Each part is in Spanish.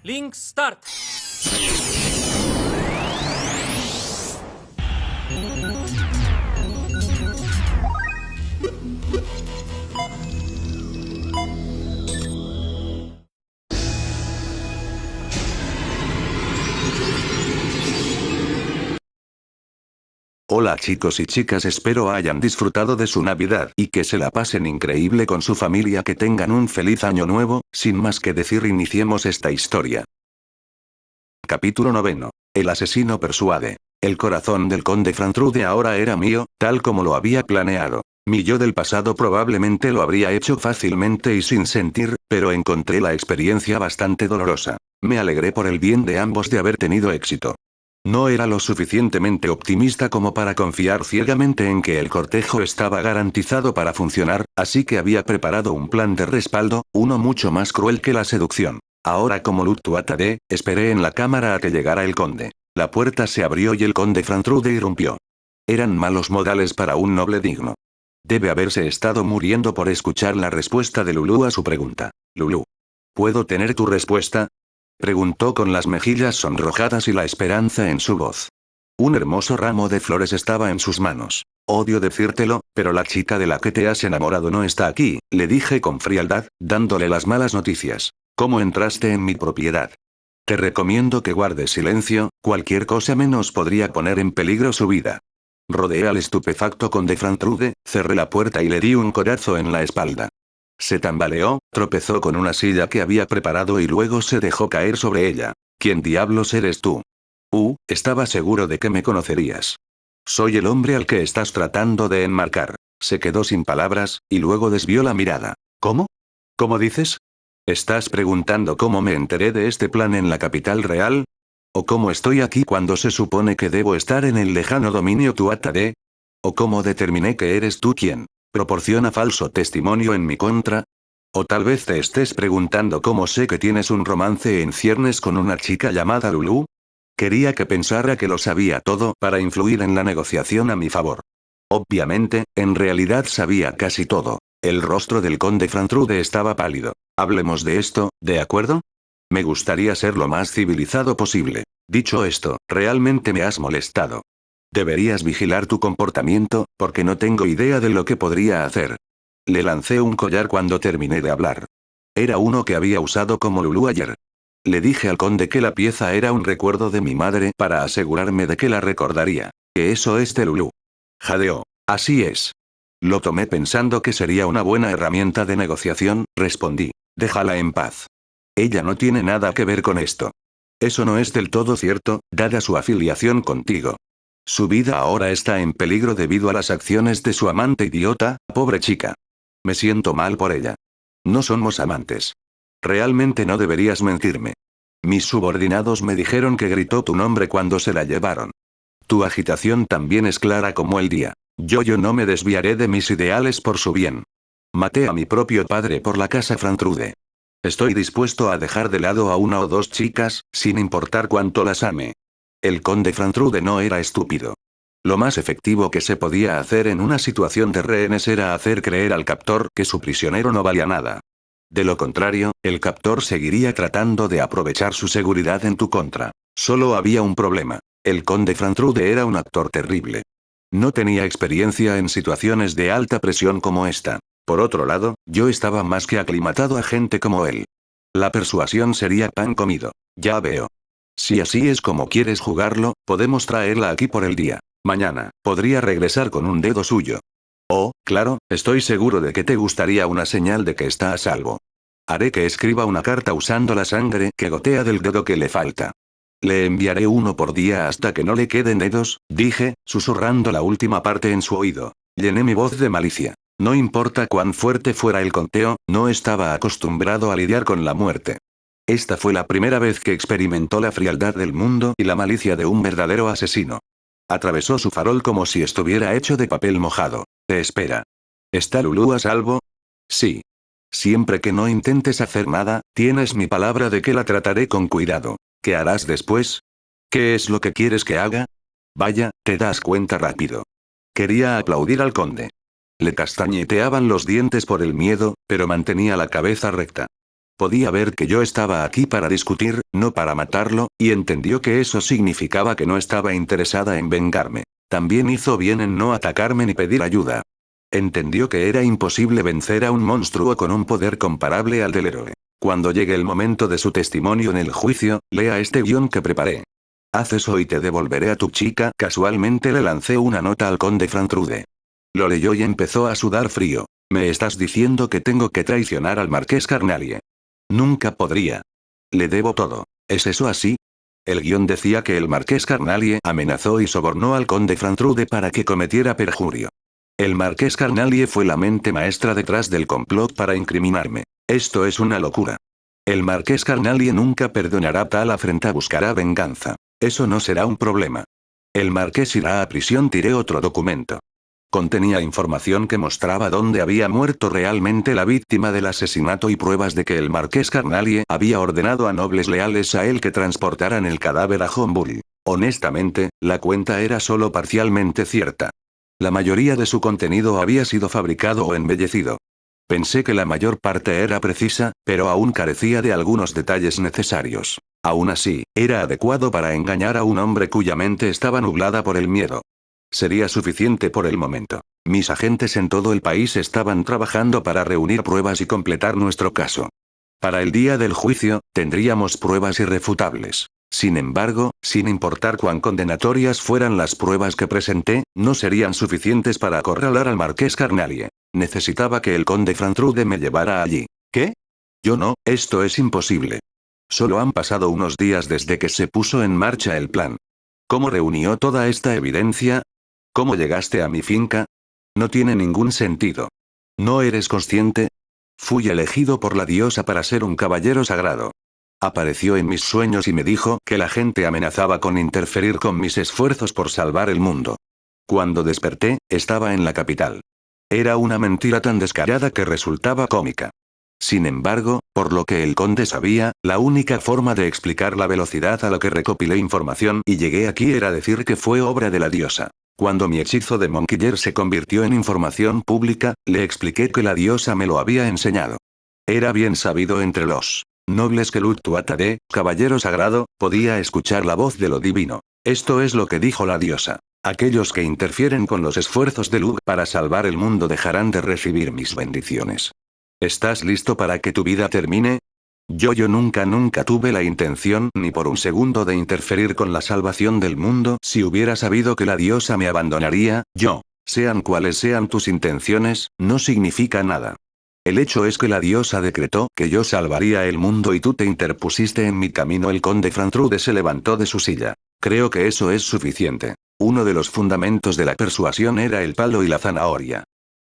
Link Start. Hola chicos y chicas, espero hayan disfrutado de su Navidad y que se la pasen increíble con su familia, que tengan un feliz año nuevo. Sin más que decir, iniciemos esta historia. Capítulo 9. El asesino persuade. El corazón del conde Frantrude ahora era mío, tal como lo había planeado. Mi yo del pasado probablemente lo habría hecho fácilmente y sin sentir, pero encontré la experiencia bastante dolorosa. Me alegré por el bien de ambos de haber tenido éxito. No era lo suficientemente optimista como para confiar ciegamente en que el cortejo estaba garantizado para funcionar, así que había preparado un plan de respaldo, uno mucho más cruel que la seducción. Ahora, como Luttuatade, esperé en la cámara a que llegara el conde. La puerta se abrió y el conde Frantrude irrumpió. Eran malos modales para un noble digno. Debe haberse estado muriendo por escuchar la respuesta de Lulú a su pregunta. Lulú. ¿Puedo tener tu respuesta? Preguntó con las mejillas sonrojadas y la esperanza en su voz. Un hermoso ramo de flores estaba en sus manos. Odio decírtelo, pero la chica de la que te has enamorado no está aquí, le dije con frialdad, dándole las malas noticias. ¿Cómo entraste en mi propiedad? Te recomiendo que guardes silencio, cualquier cosa menos podría poner en peligro su vida. Rodeé al estupefacto conde Frantrude, cerré la puerta y le di un codazo en la espalda. Se tambaleó, tropezó con una silla que había preparado y luego se dejó caer sobre ella. ¿Quién diablos eres tú? Estaba seguro de que me conocerías. Soy el hombre al que estás tratando de enmarcar. Se quedó sin palabras, y luego desvió la mirada. ¿Cómo? ¿Cómo dices? ¿Estás preguntando cómo me enteré de este plan en la capital real? ¿O cómo estoy aquí cuando se supone que debo estar en el lejano dominio Tuatha-Dé? ¿O cómo determiné que eres tú quien proporciona falso testimonio en mi contra? O tal vez te estés preguntando cómo sé que tienes un romance en ciernes con una chica llamada Lulú. Quería que pensara que lo sabía todo para influir en la negociación a mi favor. Obviamente, en realidad sabía casi todo. El rostro del conde Frantrude estaba pálido. Hablemos de esto, ¿de acuerdo? Me gustaría ser lo más civilizado posible. Dicho esto, realmente me has molestado. Deberías vigilar tu comportamiento, porque no tengo idea de lo que podría hacer. Le lancé un collar cuando terminé de hablar. Era uno que había usado como Lulú ayer. Le dije al conde que la pieza era un recuerdo de mi madre para asegurarme de que la recordaría. Que eso es de Lulú. Jadeó. Así es. Lo tomé pensando que sería una buena herramienta de negociación, respondí. Déjala en paz. Ella no tiene nada que ver con esto. Eso no es del todo cierto, dada su afiliación contigo. Su vida ahora está en peligro debido a las acciones de su amante idiota, pobre chica. Me siento mal por ella. No somos amantes. Realmente no deberías mentirme. Mis subordinados me dijeron que gritó tu nombre cuando se la llevaron. Tu agitación también es clara como el día. Yo no me desviaré de mis ideales por su bien. Maté a mi propio padre por la casa Frantrude. Estoy dispuesto a dejar de lado a una o dos chicas, sin importar cuánto las ame. El conde Frantrude no era estúpido. Lo más efectivo que se podía hacer en una situación de rehenes era hacer creer al captor que su prisionero no valía nada. De lo contrario, el captor seguiría tratando de aprovechar su seguridad en tu contra. Solo había un problema. El conde Frantrude era un actor terrible. No tenía experiencia en situaciones de alta presión como esta. Por otro lado, yo estaba más que aclimatado a gente como él. La persuasión sería pan comido. Ya veo. Si así es como quieres jugarlo, podemos traerla aquí por el día. Mañana, podría regresar con un dedo suyo. Oh, claro, estoy seguro de que te gustaría una señal de que está a salvo. Haré que escriba una carta usando la sangre que gotea del dedo que le falta. Le enviaré uno por día hasta que no le queden dedos, dije, susurrando la última parte en su oído. Llené mi voz de malicia. No importa cuán fuerte fuera el conteo, no estaba acostumbrado a lidiar con la muerte. Esta fue la primera vez que experimentó la frialdad del mundo y la malicia de un verdadero asesino. Atravesó su farol como si estuviera hecho de papel mojado. Te espera. ¿Está Lulú a salvo? Sí. Siempre que no intentes hacer nada, tienes mi palabra de que la trataré con cuidado. ¿Qué harás después? ¿Qué es lo que quieres que haga? Vaya, te das cuenta rápido. Quería aplaudir al conde. Le castañeteaban los dientes por el miedo, pero mantenía la cabeza recta. Podía ver que yo estaba aquí para discutir, no para matarlo, y entendió que eso significaba que no estaba interesada en vengarme. También hizo bien en no atacarme ni pedir ayuda. Entendió que era imposible vencer a un monstruo con un poder comparable al del héroe. Cuando llegue el momento de su testimonio en el juicio, lea este guión que preparé. Haz eso y te devolveré a tu chica. Casualmente le lancé una nota al conde Frantrude. Lo leyó y empezó a sudar frío. ¿Me estás diciendo que tengo que traicionar al marqués Carnalie? Nunca podría. Le debo todo. ¿Es eso así? El guión decía que el marqués Carnalie amenazó y sobornó al conde Frantrude para que cometiera perjurio. El marqués Carnalie fue la mente maestra detrás del complot para incriminarme. Esto es una locura. El marqués Carnalie nunca perdonará tal afrenta, buscará venganza. Eso no será un problema. El marqués irá a prisión. Tiré otro documento. Contenía información que mostraba dónde había muerto realmente la víctima del asesinato y pruebas de que el marqués Carnalie había ordenado a nobles leales a él que transportaran el cadáver a Hombury. Honestamente, la cuenta era solo parcialmente cierta. La mayoría de su contenido había sido fabricado o embellecido. Pensé que la mayor parte era precisa, pero aún carecía de algunos detalles necesarios. Aún así, era adecuado para engañar a un hombre cuya mente estaba nublada por el miedo. Sería suficiente por el momento. Mis agentes en todo el país estaban trabajando para reunir pruebas y completar nuestro caso. Para el día del juicio, tendríamos pruebas irrefutables. Sin embargo, sin importar cuán condenatorias fueran las pruebas que presenté, no serían suficientes para acorralar al marqués Carnalie. Necesitaba que el conde Frantrude me llevara allí. ¿Qué? Yo no, esto es imposible. Solo han pasado unos días desde que se puso en marcha el plan. ¿Cómo reunió toda esta evidencia? ¿Cómo llegaste a mi finca? No tiene ningún sentido. ¿No eres consciente? Fui elegido por la diosa para ser un caballero sagrado. Apareció en mis sueños y me dijo que la gente amenazaba con interferir con mis esfuerzos por salvar el mundo. Cuando desperté, estaba en la capital. Era una mentira tan descarada que resultaba cómica. Sin embargo, por lo que el conde sabía, la única forma de explicar la velocidad a la que recopilé información y llegué aquí era decir que fue obra de la diosa. Cuando mi hechizo de Monkiller se convirtió en información pública, le expliqué que la diosa me lo había enseñado. Era bien sabido entre los nobles que Luttuatade, caballero sagrado, podía escuchar la voz de lo divino. Esto es lo que dijo la diosa. Aquellos que interfieren con los esfuerzos de Lug para salvar el mundo dejarán de recibir mis bendiciones. ¿Estás listo para que tu vida termine? Yo nunca tuve la intención ni por un segundo de interferir con la salvación del mundo. Si hubiera sabido que la diosa me abandonaría, sean cuales sean tus intenciones, no significa nada. El hecho es que la diosa decretó que yo salvaría el mundo y tú te interpusiste en mi camino. El conde Frantrude se levantó de su silla. Creo que eso es suficiente. Uno de los fundamentos de la persuasión era el palo y la zanahoria.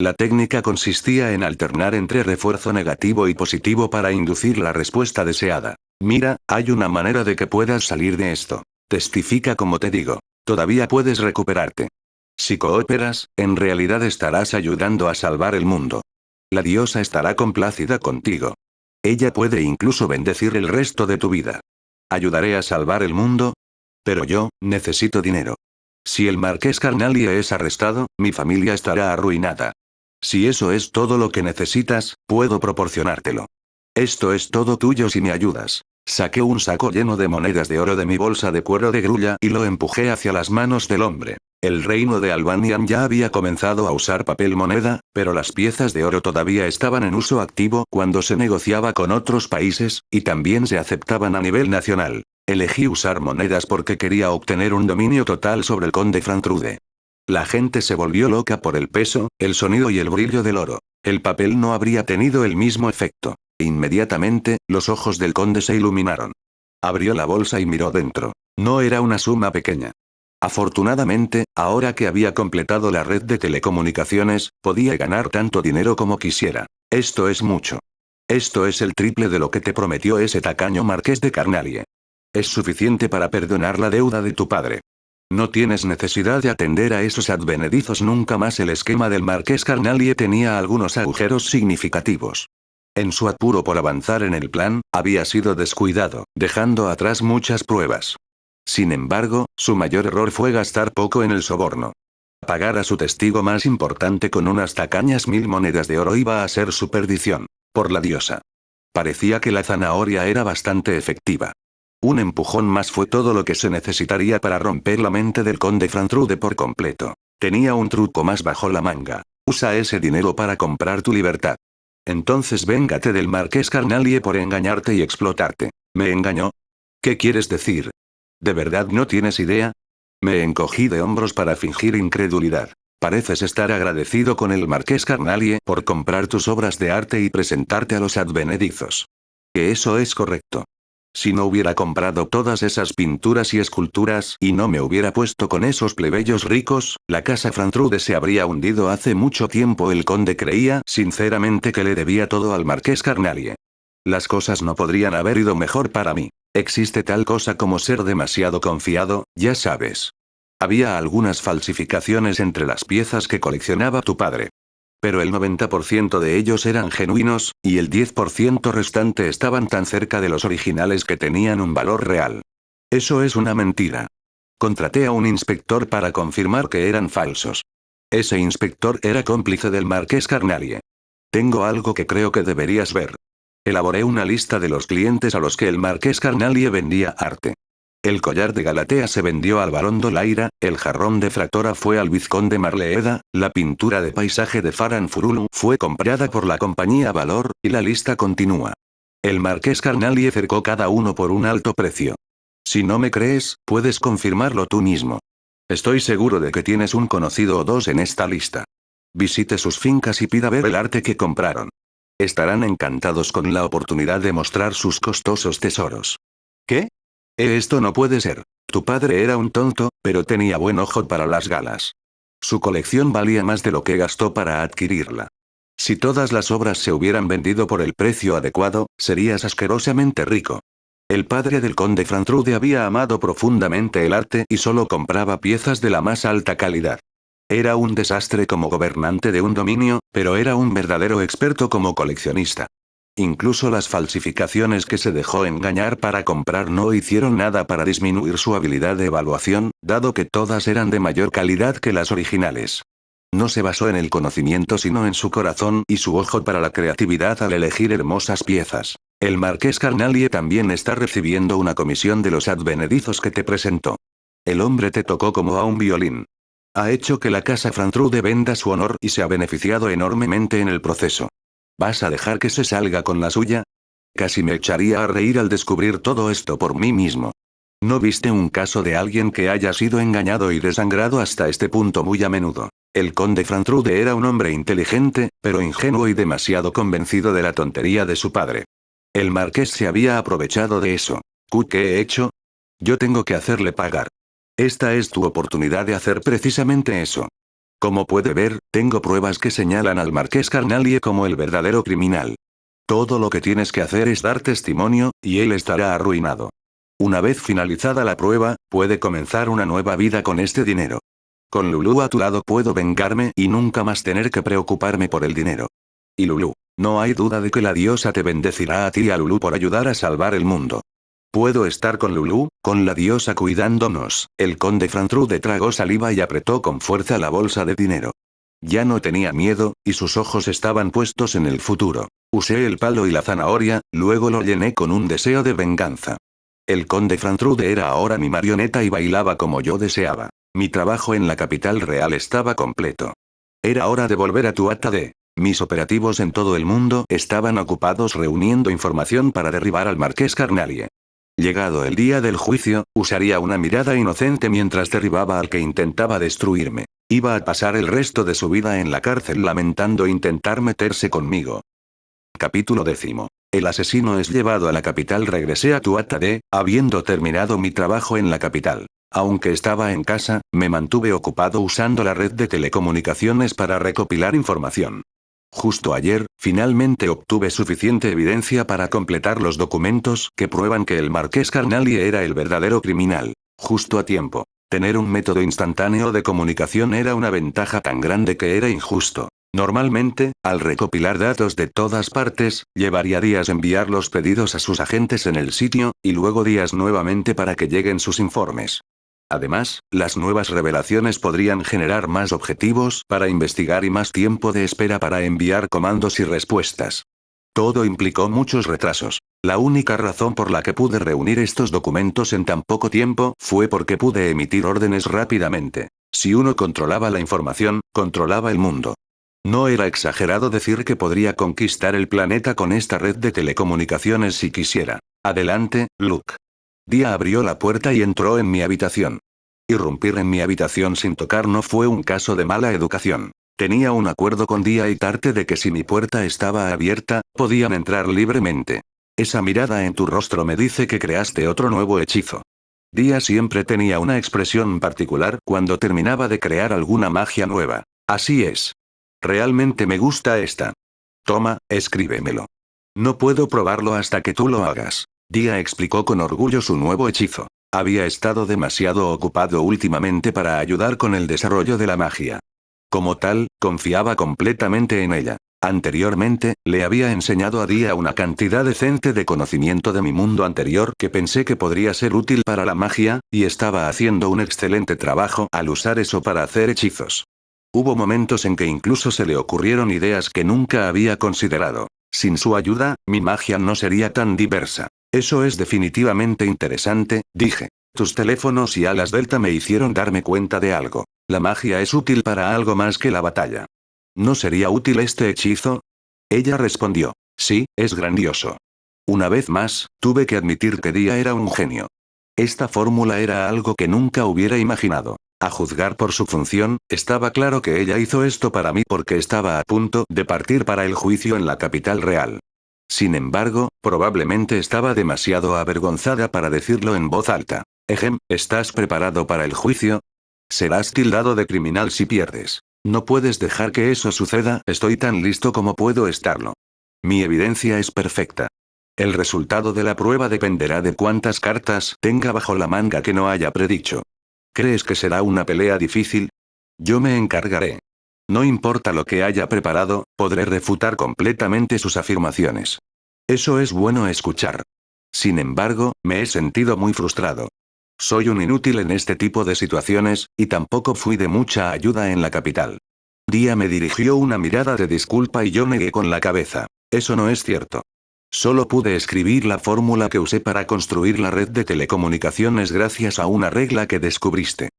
La técnica consistía en alternar entre refuerzo negativo y positivo para inducir la respuesta deseada. Mira, hay una manera de que puedas salir de esto. Testifica como te digo. Todavía puedes recuperarte. Si cooperas, en realidad estarás ayudando a salvar el mundo. La diosa estará complacida contigo. Ella puede incluso bendecir el resto de tu vida. ¿Ayudaré a salvar el mundo? Pero yo, necesito dinero. Si el marqués Carnalie es arrestado, mi familia estará arruinada. Si eso es todo lo que necesitas, puedo proporcionártelo. Esto es todo tuyo si me ayudas. Saqué un saco lleno de monedas de oro de mi bolsa de cuero de grulla y lo empujé hacia las manos del hombre. El reino de Albanian ya había comenzado a usar papel moneda, pero las piezas de oro todavía estaban en uso activo cuando se negociaba con otros países, y también se aceptaban a nivel nacional. Elegí usar monedas porque quería obtener un dominio total sobre el conde Frantrude. La gente se volvió loca por el peso, el sonido y el brillo del oro. El papel no habría tenido el mismo efecto. Inmediatamente, los ojos del conde se iluminaron. Abrió la bolsa y miró dentro. No era una suma pequeña. Afortunadamente, ahora que había completado la red de telecomunicaciones, podía ganar tanto dinero como quisiera. Esto es mucho. Esto es el triple de lo que te prometió ese tacaño marqués de Carnalie. Es suficiente para perdonar la deuda de tu padre. No tienes necesidad de atender a esos advenedizos nunca más. El esquema del marqués Carnalie tenía algunos agujeros significativos. En su apuro por avanzar en el plan, había sido descuidado, dejando atrás muchas pruebas. Sin embargo, su mayor error fue gastar poco en el soborno. Pagar a su testigo más importante con unas tacañas 1000 monedas de oro iba a ser su perdición. Por la diosa. Parecía que la zanahoria era bastante efectiva. Un empujón más fue todo lo que se necesitaría para romper la mente del conde Frantrude por completo. Tenía un truco más bajo la manga. Usa ese dinero para comprar tu libertad. Entonces véngate del marqués Carnalie por engañarte y explotarte. ¿Me engañó? ¿Qué quieres decir? ¿De verdad no tienes idea? Me encogí de hombros para fingir incredulidad. Pareces estar agradecido con el marqués Carnalie por comprar tus obras de arte y presentarte a los advenedizos. Que eso es correcto. Si no hubiera comprado todas esas pinturas y esculturas y no me hubiera puesto con esos plebeyos ricos, la casa Frantrude se habría hundido hace mucho tiempo. El conde creía sinceramente que le debía todo al marqués Carnalie. Las cosas no podrían haber ido mejor para mí. Existe tal cosa como ser demasiado confiado, ya sabes. Había algunas falsificaciones entre las piezas que coleccionaba tu padre. Pero el 90% de ellos eran genuinos, y el 10% restante estaban tan cerca de los originales que tenían un valor real. Eso es una mentira. Contraté a un inspector para confirmar que eran falsos. Ese inspector era cómplice del marqués Carnalie. Tengo algo que creo que deberías ver. Elaboré una lista de los clientes a los que el marqués Carnalie vendía arte. El collar de Galatea se vendió al barón Dolaira, el jarrón de Fractora fue al vizconde Marleeda, la pintura de paisaje de Faranfurulu fue comprada por la compañía Valor, y la lista continúa. El marqués Carnalie cercó cada uno por un alto precio. Si no me crees, puedes confirmarlo tú mismo. Estoy seguro de que tienes un conocido o dos en esta lista. Visite sus fincas y pida ver el arte que compraron. Estarán encantados con la oportunidad de mostrar sus costosos tesoros. ¿Qué? Esto no puede ser. Tu padre era un tonto, pero tenía buen ojo para las galas. Su colección valía más de lo que gastó para adquirirla. Si todas las obras se hubieran vendido por el precio adecuado, serías asquerosamente rico. El padre del conde Frantrude había amado profundamente el arte y solo compraba piezas de la más alta calidad. Era un desastre como gobernante de un dominio, pero era un verdadero experto como coleccionista. Incluso las falsificaciones que se dejó engañar para comprar no hicieron nada para disminuir su habilidad de evaluación, dado que todas eran de mayor calidad que las originales. No se basó en el conocimiento sino en su corazón y su ojo para la creatividad al elegir hermosas piezas. El marqués Carnalie también está recibiendo una comisión de los advenedizos que te presentó. El hombre te tocó como a un violín. Ha hecho que la casa Frantrude venda su honor y se ha beneficiado enormemente en el proceso. ¿Vas a dejar que se salga con la suya? Casi me echaría a reír al descubrir todo esto por mí mismo. ¿No viste un caso de alguien que haya sido engañado y desangrado hasta este punto muy a menudo? El conde Frantrude era un hombre inteligente, pero ingenuo y demasiado convencido de la tontería de su padre. El marqués se había aprovechado de eso. ¿Qué he hecho? Yo tengo que hacerle pagar. Esta es tu oportunidad de hacer precisamente eso. Como puede ver, tengo pruebas que señalan al marqués Carnalie como el verdadero criminal. Todo lo que tienes que hacer es dar testimonio, y él estará arruinado. Una vez finalizada la prueba, puede comenzar una nueva vida con este dinero. Con Lulú a tu lado puedo vengarme y nunca más tener que preocuparme por el dinero. Y Lulú, no hay duda de que la diosa te bendecirá a ti y a Lulú por ayudar a salvar el mundo. ¿Puedo estar con Lulú, con la diosa cuidándonos? El conde Frantrude tragó saliva y apretó con fuerza la bolsa de dinero. Ya no tenía miedo, y sus ojos estaban puestos en el futuro. Usé el palo y la zanahoria, luego lo llené con un deseo de venganza. El conde Frantrude era ahora mi marioneta y bailaba como yo deseaba. Mi trabajo en la capital real estaba completo. Era hora de volver a Tuatha Dé. Mis operativos en todo el mundo estaban ocupados reuniendo información para derribar al marqués Carnalie. Llegado el día del juicio, usaría una mirada inocente mientras derribaba al que intentaba destruirme. Iba a pasar el resto de su vida en la cárcel lamentando intentar meterse conmigo. Capítulo 10. El asesino es llevado a la capital. Regresé a Tuatha Dé, habiendo terminado mi trabajo en la capital. Aunque estaba en casa, me mantuve ocupado usando la red de telecomunicaciones para recopilar información. Justo ayer, finalmente obtuve suficiente evidencia para completar los documentos que prueban que el marqués Carnalie era el verdadero criminal. Justo a tiempo. Tener un método instantáneo de comunicación era una ventaja tan grande que era injusto. Normalmente, al recopilar datos de todas partes, llevaría días enviar los pedidos a sus agentes en el sitio, y luego días nuevamente para que lleguen sus informes. Además, las nuevas revelaciones podrían generar más objetivos para investigar y más tiempo de espera para enviar comandos y respuestas. Todo implicó muchos retrasos. La única razón por la que pude reunir estos documentos en tan poco tiempo fue porque pude emitir órdenes rápidamente. Si uno controlaba la información, controlaba el mundo. No era exagerado decir que podría conquistar el planeta con esta red de telecomunicaciones si quisiera. Adelante, Luke. Dia abrió la puerta y entró en mi habitación. Irrumpir en mi habitación sin tocar no fue un caso de mala educación. Tenía un acuerdo con Dia y Tarte de que si mi puerta estaba abierta, podían entrar libremente. Esa mirada en tu rostro me dice que creaste otro nuevo hechizo. Dia siempre tenía una expresión particular cuando terminaba de crear alguna magia nueva. Así es. Realmente me gusta esta. Toma, escríbemelo. No puedo probarlo hasta que tú lo hagas. Dia explicó con orgullo su nuevo hechizo. Había estado demasiado ocupado últimamente para ayudar con el desarrollo de la magia. Como tal, confiaba completamente en ella. Anteriormente, le había enseñado a Dia una cantidad decente de conocimiento de mi mundo anterior que pensé que podría ser útil para la magia, y estaba haciendo un excelente trabajo al usar eso para hacer hechizos. Hubo momentos en que incluso se le ocurrieron ideas que nunca había considerado. Sin su ayuda, mi magia no sería tan diversa. Eso es definitivamente interesante, dije. Tus teléfonos y alas delta me hicieron darme cuenta de algo. La magia es útil para algo más que la batalla. ¿No sería útil este hechizo? Ella respondió. Sí, es grandioso. Una vez más, tuve que admitir que Dia era un genio. Esta fórmula era algo que nunca hubiera imaginado. A juzgar por su función, estaba claro que ella hizo esto para mí porque estaba a punto de partir para el juicio en la capital real. Sin embargo, probablemente estaba demasiado avergonzada para decirlo en voz alta. ¿Estás preparado para el juicio? Serás tildado de criminal si pierdes. No puedes dejar que eso suceda, estoy tan listo como puedo estarlo. Mi evidencia es perfecta. El resultado de la prueba dependerá de cuántas cartas tenga bajo la manga que no haya predicho. ¿Crees que será una pelea difícil? Yo me encargaré. No importa lo que haya preparado, podré refutar completamente sus afirmaciones. Eso es bueno escuchar. Sin embargo, me he sentido muy frustrado. Soy un inútil en este tipo de situaciones, y tampoco fui de mucha ayuda en la capital. Dia me dirigió una mirada de disculpa y yo negué con la cabeza. Eso no es cierto. Solo pude escribir la fórmula que usé para construir la red de telecomunicaciones gracias a una regla que descubriste.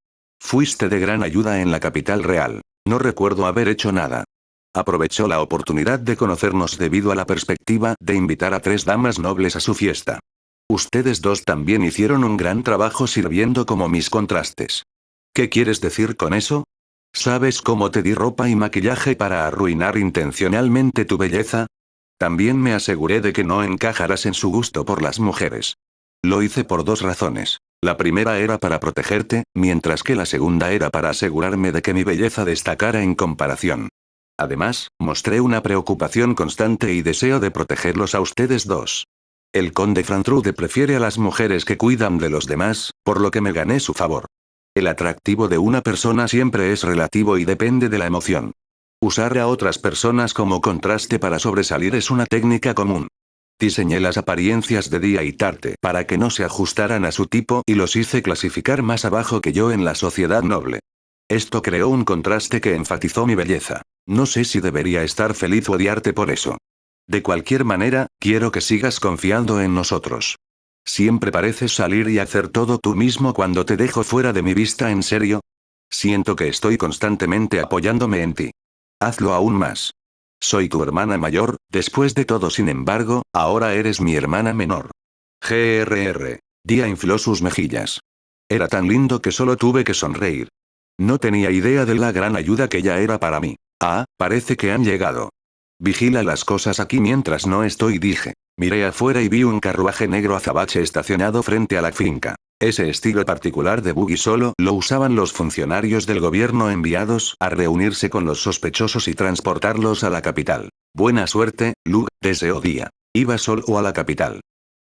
Fuiste de gran ayuda en la capital real. No recuerdo haber hecho nada. Aprovechó la oportunidad de conocernos debido a la perspectiva de invitar a 3 damas nobles a su fiesta. Ustedes dos también hicieron un gran trabajo sirviendo como mis contrastes. ¿Qué quieres decir con eso? ¿Sabes cómo te di ropa y maquillaje para arruinar intencionalmente tu belleza? También me aseguré de que no encajaras en su gusto por las mujeres. Lo hice por 2 razones. La primera era para protegerte, mientras que la segunda era para asegurarme de que mi belleza destacara en comparación. Además, mostré una preocupación constante y deseo de protegerlos a ustedes dos. El conde Frantrude prefiere a las mujeres que cuidan de los demás, por lo que me gané su favor. El atractivo de una persona siempre es relativo y depende de la emoción. Usar a otras personas como contraste para sobresalir es una técnica común. Diseñé las apariencias de Dia y Tarte para que no se ajustaran a su tipo y los hice clasificar más abajo que yo en la sociedad noble. Esto creó un contraste que enfatizó mi belleza. No sé si debería estar feliz o odiarte por eso. De cualquier manera, quiero que sigas confiando en nosotros. Siempre pareces salir y hacer todo tú mismo cuando te dejo fuera de mi vista, ¿en serio? Siento que estoy constantemente apoyándome en ti. Hazlo aún más. Soy tu hermana mayor, después de todo, sin embargo, ahora eres mi hermana menor. GRR. Dia infló sus mejillas. Era tan lindo que solo tuve que sonreír. No tenía idea de la gran ayuda que ella era para mí. Ah, parece que han llegado. Vigila las cosas aquí mientras no estoy, dije. Miré afuera y vi un carruaje negro azabache estacionado frente a la finca. Ese estilo particular de buggy solo lo usaban los funcionarios del gobierno enviados a reunirse con los sospechosos y transportarlos a la capital. Buena suerte, Luke, deseó Dia. Iba solo a la capital.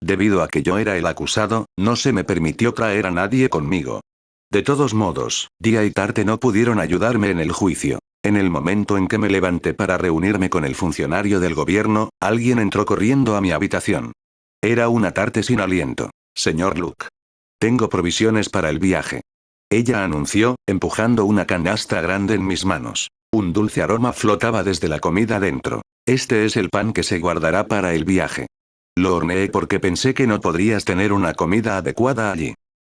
Debido a que yo era el acusado, no se me permitió traer a nadie conmigo. De todos modos, Dia y Tarte no pudieron ayudarme en el juicio. En el momento en que me levanté para reunirme con el funcionario del gobierno, alguien entró corriendo a mi habitación. Era una Tarte sin aliento. Señor Luke. Tengo provisiones para el viaje. Ella anunció, empujando una canasta grande en mis manos. Un dulce aroma flotaba desde la comida dentro. Este es el pan que se guardará para el viaje. Lo horneé porque pensé que no podrías tener una comida adecuada allí.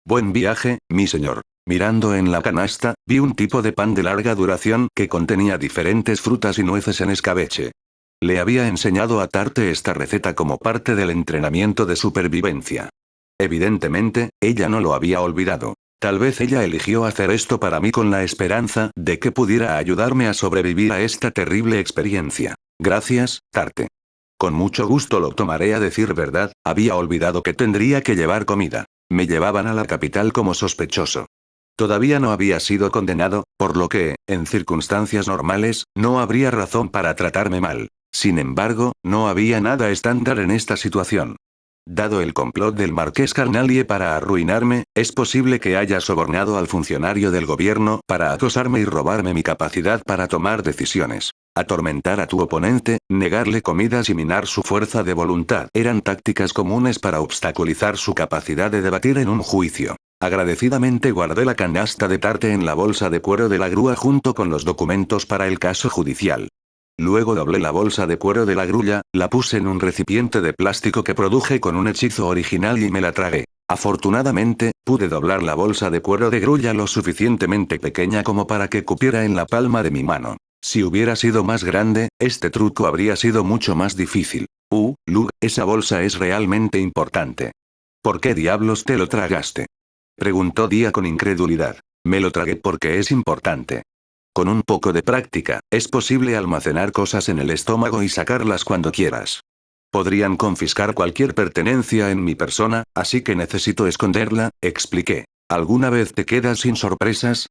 Buen viaje, mi señor. Mirando en la canasta, vi un tipo de pan de larga duración que contenía diferentes frutas y nueces en escabeche. Le había enseñado a Tarte esta receta como parte del entrenamiento de supervivencia. Evidentemente, ella no lo había olvidado. Tal vez ella eligió hacer esto para mí con la esperanza de que pudiera ayudarme a sobrevivir a esta terrible experiencia. Gracias, Tarte. Con mucho gusto lo tomaré, a decir verdad, había olvidado que tendría que llevar comida. Me llevaban a la capital como sospechoso. Todavía no había sido condenado, por lo que, en circunstancias normales, no habría razón para tratarme mal. Sin embargo, no había nada estándar en esta situación. Dado el complot del marqués Carnalie para arruinarme, es posible que haya sobornado al funcionario del gobierno para acosarme y robarme mi capacidad para tomar decisiones. Atormentar a tu oponente, negarle comidas y minar su fuerza de voluntad eran tácticas comunes para obstaculizar su capacidad de debatir en un juicio. Agradecidamente guardé la canasta de Tarte en la bolsa de cuero de la grúa junto con los documentos para el caso judicial. Luego doblé la bolsa de cuero de la grulla, la puse en un recipiente de plástico que produje con un hechizo original y me la tragué. Afortunadamente, pude doblar la bolsa de cuero de grulla lo suficientemente pequeña como para que cupiera en la palma de mi mano. Si hubiera sido más grande, este truco habría sido mucho más difícil. Luke, esa bolsa es realmente importante. ¿Por qué diablos te lo tragaste? Preguntó Dia con incredulidad. Me lo tragué porque es importante. Con un poco de práctica, es posible almacenar cosas en el estómago y sacarlas cuando quieras. Podrían confiscar cualquier pertenencia en mi persona, así que necesito esconderla, expliqué. ¿Alguna vez te quedas sin sorpresas?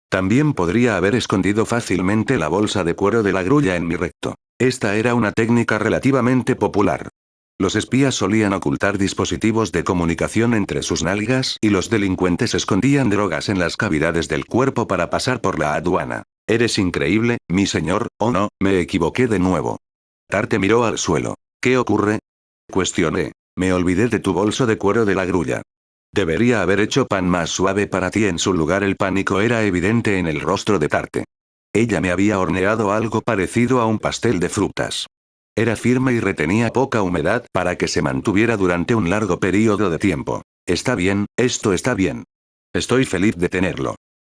También podría haber escondido fácilmente la bolsa de cuero de la grulla en mi recto. Esta era una técnica relativamente popular. Los espías solían ocultar dispositivos de comunicación entre sus nalgas y los delincuentes escondían drogas en las cavidades del cuerpo para pasar por la aduana. Eres increíble, mi señor, ¿o no? Me equivoqué de nuevo. Tarte miró al suelo. ¿Qué ocurre? Cuestioné. Me olvidé de tu bolso de cuero de la grulla. Debería haber hecho pan más suave para ti. En su lugar el pánico era evidente en el rostro de Tarte. Ella me había horneado algo parecido a un pastel de frutas. Era firme y retenía poca humedad para que se mantuviera durante un largo periodo de tiempo. Está bien, esto está bien. Estoy feliz de tenerlo.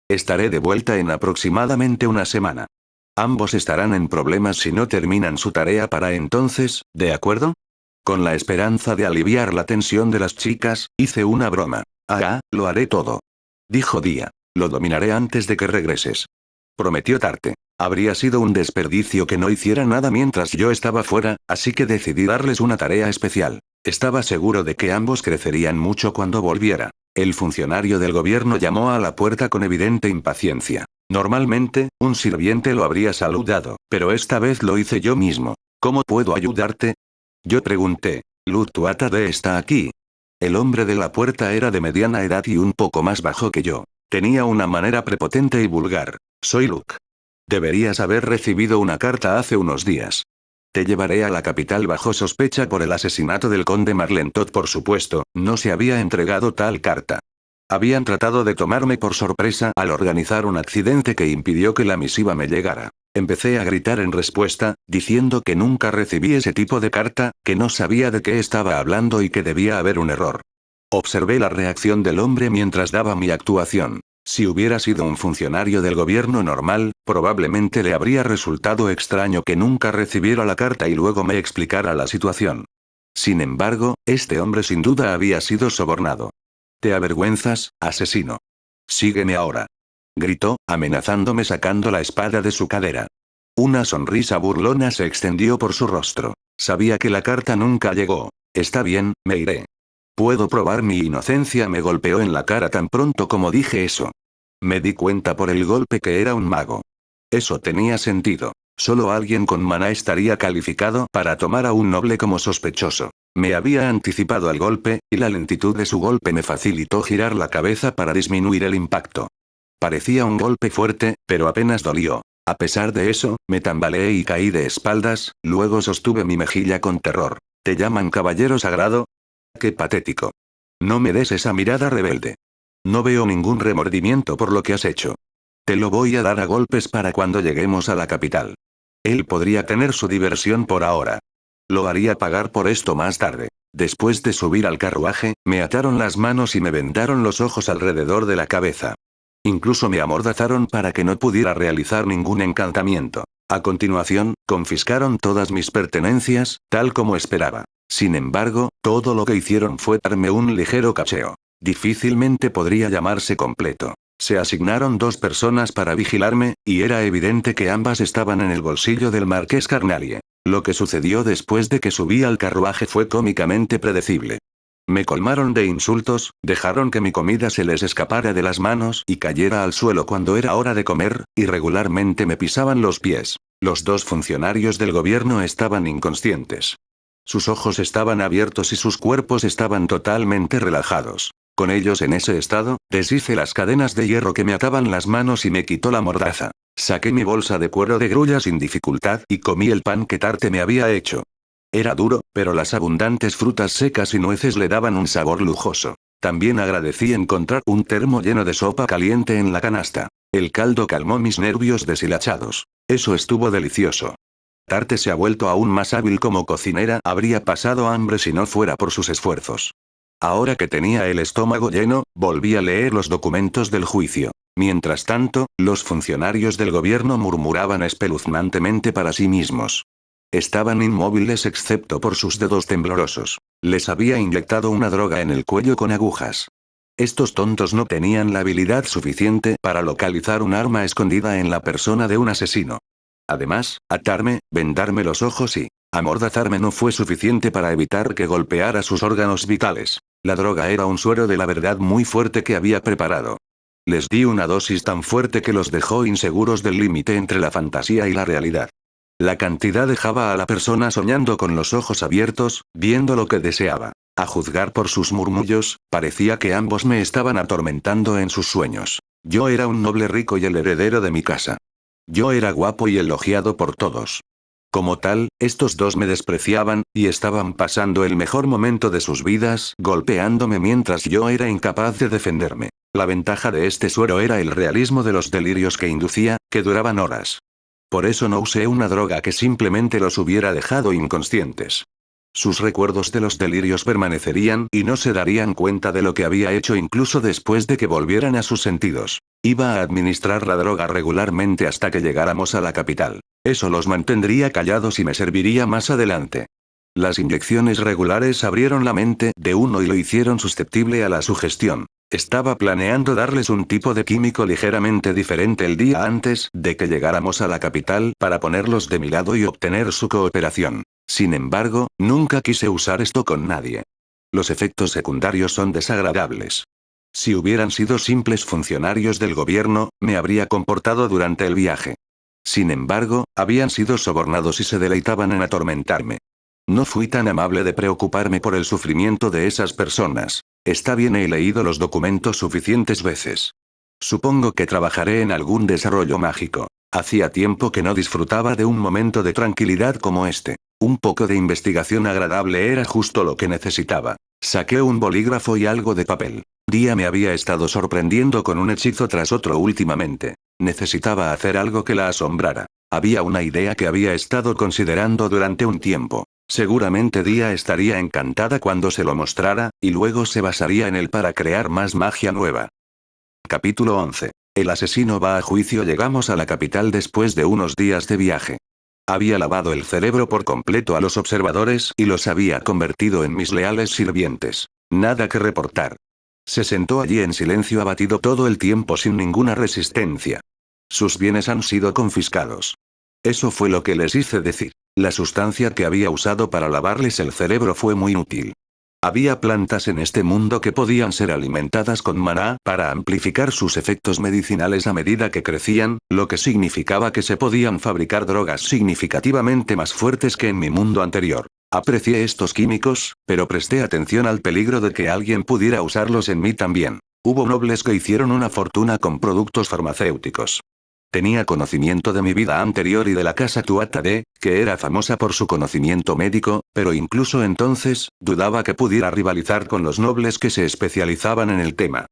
Estaré de vuelta en aproximadamente una semana. Ambos estarán en problemas si no terminan su tarea para entonces, ¿de acuerdo? Con la esperanza de aliviar la tensión de las chicas, hice una broma. Lo haré todo. Dijo Dia. Lo dominaré antes de que regreses. Prometió Tarte. Habría sido un desperdicio que no hiciera nada mientras yo estaba fuera, así que decidí darles una tarea especial. Estaba seguro de que ambos crecerían mucho cuando volviera. El funcionario del gobierno llamó a la puerta con evidente impaciencia. Normalmente, un sirviente lo habría saludado, pero esta vez lo hice yo mismo. ¿Cómo puedo ayudarte? Yo pregunté. Lutuatade está aquí. El hombre de la puerta era de mediana edad y un poco más bajo que yo. Tenía una manera prepotente y vulgar. Soy Luke. Deberías haber recibido una carta hace unos días. Te llevaré a la capital bajo sospecha por el asesinato del conde Marlentot. Por supuesto, no se había entregado tal carta. Habían tratado de tomarme por sorpresa al organizar un accidente que impidió que la misiva me llegara. Empecé a gritar en respuesta, diciendo que nunca recibí ese tipo de carta, que no sabía de qué estaba hablando y que debía haber un error. Observé la reacción del hombre mientras daba mi actuación. Si hubiera sido un funcionario del gobierno normal, probablemente le habría resultado extraño que nunca recibiera la carta y luego me explicara la situación. Sin embargo, este hombre sin duda había sido sobornado. ¿Te avergüenzas, asesino? Sígueme ahora. Gritó, amenazándome sacando la espada de su cadera. Una sonrisa burlona se extendió por su rostro. Sabía que la carta nunca llegó. Está bien, me iré. Puedo probar mi inocencia. Me golpeó en la cara tan pronto como dije eso. Me di cuenta por el golpe que era un mago. Eso tenía sentido. Solo alguien con maná estaría calificado para tomar a un noble como sospechoso. Me había anticipado al golpe, y la lentitud de su golpe me facilitó girar la cabeza para disminuir el impacto. Parecía un golpe fuerte, pero apenas dolió. A pesar de eso, me tambaleé y caí de espaldas, luego sostuve mi mejilla con terror. ¿Te llaman caballero sagrado? ¡Qué patético! No me des esa mirada rebelde. No veo ningún remordimiento por lo que has hecho. Te lo voy a dar a golpes para cuando lleguemos a la capital. Él podría tener su diversión por ahora. Lo haría pagar por esto más tarde. Después de subir al carruaje, me ataron las manos y me vendaron los ojos alrededor de la cabeza. Incluso me amordazaron para que no pudiera realizar ningún encantamiento. A continuación, confiscaron todas mis pertenencias, tal como esperaba. Sin embargo, todo lo que hicieron fue darme un ligero cacheo. Difícilmente podría llamarse completo. Se asignaron 2 personas para vigilarme, y era evidente que ambas estaban en el bolsillo del marqués Carnalie. Lo que sucedió después de que subí al carruaje fue cómicamente predecible. Me colmaron de insultos, dejaron que mi comida se les escapara de las manos y cayera al suelo cuando era hora de comer, y regularmente me pisaban los pies. Los 2 funcionarios del gobierno estaban inconscientes. Sus ojos estaban abiertos y sus cuerpos estaban totalmente relajados. Con ellos en ese estado, deshice las cadenas de hierro que me ataban las manos y me quitó la mordaza. Saqué mi bolsa de cuero de grulla sin dificultad y comí el pan que Tarte me había hecho. Era duro, pero las abundantes frutas secas y nueces le daban un sabor lujoso. También agradecí encontrar un termo lleno de sopa caliente en la canasta. El caldo calmó mis nervios deshilachados. Eso estuvo delicioso. Tarte se ha vuelto aún más hábil como cocinera, habría pasado hambre si no fuera por sus esfuerzos. Ahora que tenía el estómago lleno, volví a leer los documentos del juicio. Mientras tanto, los funcionarios del gobierno murmuraban espeluznantemente para sí mismos. Estaban inmóviles excepto por sus dedos temblorosos. Les había inyectado una droga en el cuello con agujas. Estos tontos no tenían la habilidad suficiente para localizar un arma escondida en la persona de un asesino. Además, atarme, vendarme los ojos y amordazarme no fue suficiente para evitar que golpeara sus órganos vitales. La droga era un suero de la verdad muy fuerte que había preparado. Les di una dosis tan fuerte que los dejó inseguros del límite entre la fantasía y la realidad. La cantidad dejaba a la persona soñando con los ojos abiertos, viendo lo que deseaba. A juzgar por sus murmullos, parecía que ambos me estaban atormentando en sus sueños. Yo era un noble rico y el heredero de mi casa. Yo era guapo y elogiado por todos. Como tal, estos 2 me despreciaban, y estaban pasando el mejor momento de sus vidas, golpeándome mientras yo era incapaz de defenderme. La ventaja de este suero era el realismo de los delirios que inducía, que duraban horas. Por eso no usé una droga que simplemente los hubiera dejado inconscientes. Sus recuerdos de los delirios permanecerían y no se darían cuenta de lo que había hecho incluso después de que volvieran a sus sentidos. Iba a administrar la droga regularmente hasta que llegáramos a la capital. Eso los mantendría callados y me serviría más adelante. Las inyecciones regulares abrieron la mente de uno y lo hicieron susceptible a la sugestión. Estaba planeando darles un tipo de químico ligeramente diferente el día antes de que llegáramos a la capital para ponerlos de mi lado y obtener su cooperación. Sin embargo, nunca quise usar esto con nadie. Los efectos secundarios son desagradables. Si hubieran sido simples funcionarios del gobierno, me habría comportado durante el viaje. Sin embargo, habían sido sobornados y se deleitaban en atormentarme. No fui tan amable de preocuparme por el sufrimiento de esas personas. Está bien, he leído los documentos suficientes veces. Supongo que trabajaré en algún desarrollo mágico. Hacía tiempo que no disfrutaba de un momento de tranquilidad como este. Un poco de investigación agradable era justo lo que necesitaba. Saqué un bolígrafo y algo de papel. Día me había estado sorprendiendo con un hechizo tras otro últimamente. Necesitaba hacer algo que la asombrara. Había una idea que había estado considerando durante un tiempo. Seguramente Día estaría encantada cuando se lo mostrara, y luego se basaría en él para crear más magia nueva. Capítulo 11. El asesino va a juicio. Llegamos a la capital después de unos días de viaje. Había lavado el cerebro por completo a los observadores y los había convertido en mis leales sirvientes. Nada que reportar. Se sentó allí en silencio abatido todo el tiempo sin ninguna resistencia. Sus bienes han sido confiscados. Eso fue lo que les hice decir. La sustancia que había usado para lavarles el cerebro fue muy útil. Había plantas en este mundo que podían ser alimentadas con maná para amplificar sus efectos medicinales a medida que crecían, lo que significaba que se podían fabricar drogas significativamente más fuertes que en mi mundo anterior. Aprecié estos químicos, pero presté atención al peligro de que alguien pudiera usarlos en mí también. Hubo nobles que hicieron una fortuna con productos farmacéuticos. Tenía conocimiento de mi vida anterior y de la casa Tuatha Dé, que era famosa por su conocimiento médico, pero incluso entonces, dudaba que pudiera rivalizar con los nobles que se especializaban en el tema.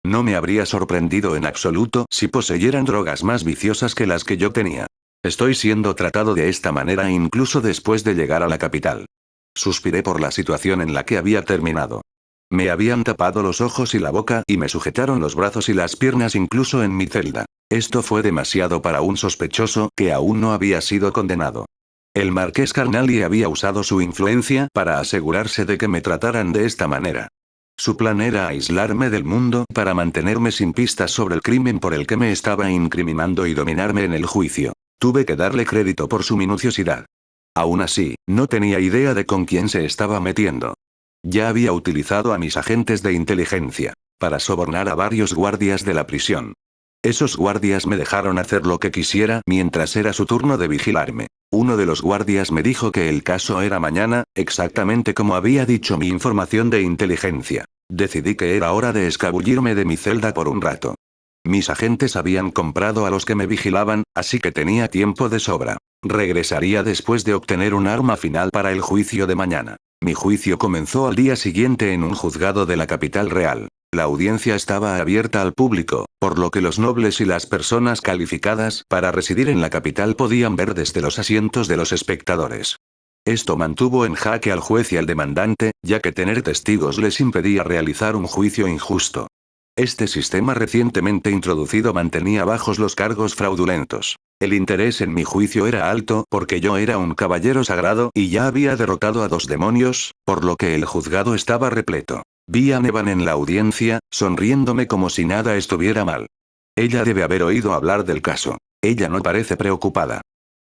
No me habría sorprendido en absoluto si poseyeran drogas más viciosas que las que yo tenía. Estoy siendo tratado de esta manera incluso después de llegar a la capital. Suspiré por la situación en la que había terminado. Me habían tapado los ojos y la boca y me sujetaron los brazos y las piernas incluso en mi celda. Esto fue demasiado para un sospechoso que aún no había sido condenado. El marqués Carnali había usado su influencia para asegurarse de que me trataran de esta manera. Su plan era aislarme del mundo para mantenerme sin pistas sobre el crimen por el que me estaba incriminando y dominarme en el juicio. Tuve que darle crédito por su minuciosidad. Aún así, no tenía idea de con quién se estaba metiendo. Ya había utilizado a mis agentes de inteligencia para sobornar a varios guardias de la prisión. Esos guardias me dejaron hacer lo que quisiera mientras era su turno de vigilarme. Uno de los guardias me dijo que el caso era mañana, exactamente como había dicho mi información de inteligencia. Decidí que era hora de escabullirme de mi celda por un rato. Mis agentes habían comprado a los que me vigilaban, así que tenía tiempo de sobra. Regresaría después de obtener un arma final para el juicio de mañana. Mi juicio comenzó al día siguiente en un juzgado de la capital real. La audiencia estaba abierta al público, por lo que los nobles y las personas calificadas para residir en la capital podían ver desde los asientos de los espectadores. Esto mantuvo en jaque al juez y al demandante, ya que tener testigos les impedía realizar un juicio injusto. Este sistema recientemente introducido mantenía bajos los cargos fraudulentos. El interés en mi juicio era alto porque yo era un caballero sagrado y ya había derrotado a 2 demonios, por lo que el juzgado estaba repleto. Vi a Nevan en la audiencia, sonriéndome como si nada estuviera mal. Ella debe haber oído hablar del caso. Ella no parece preocupada.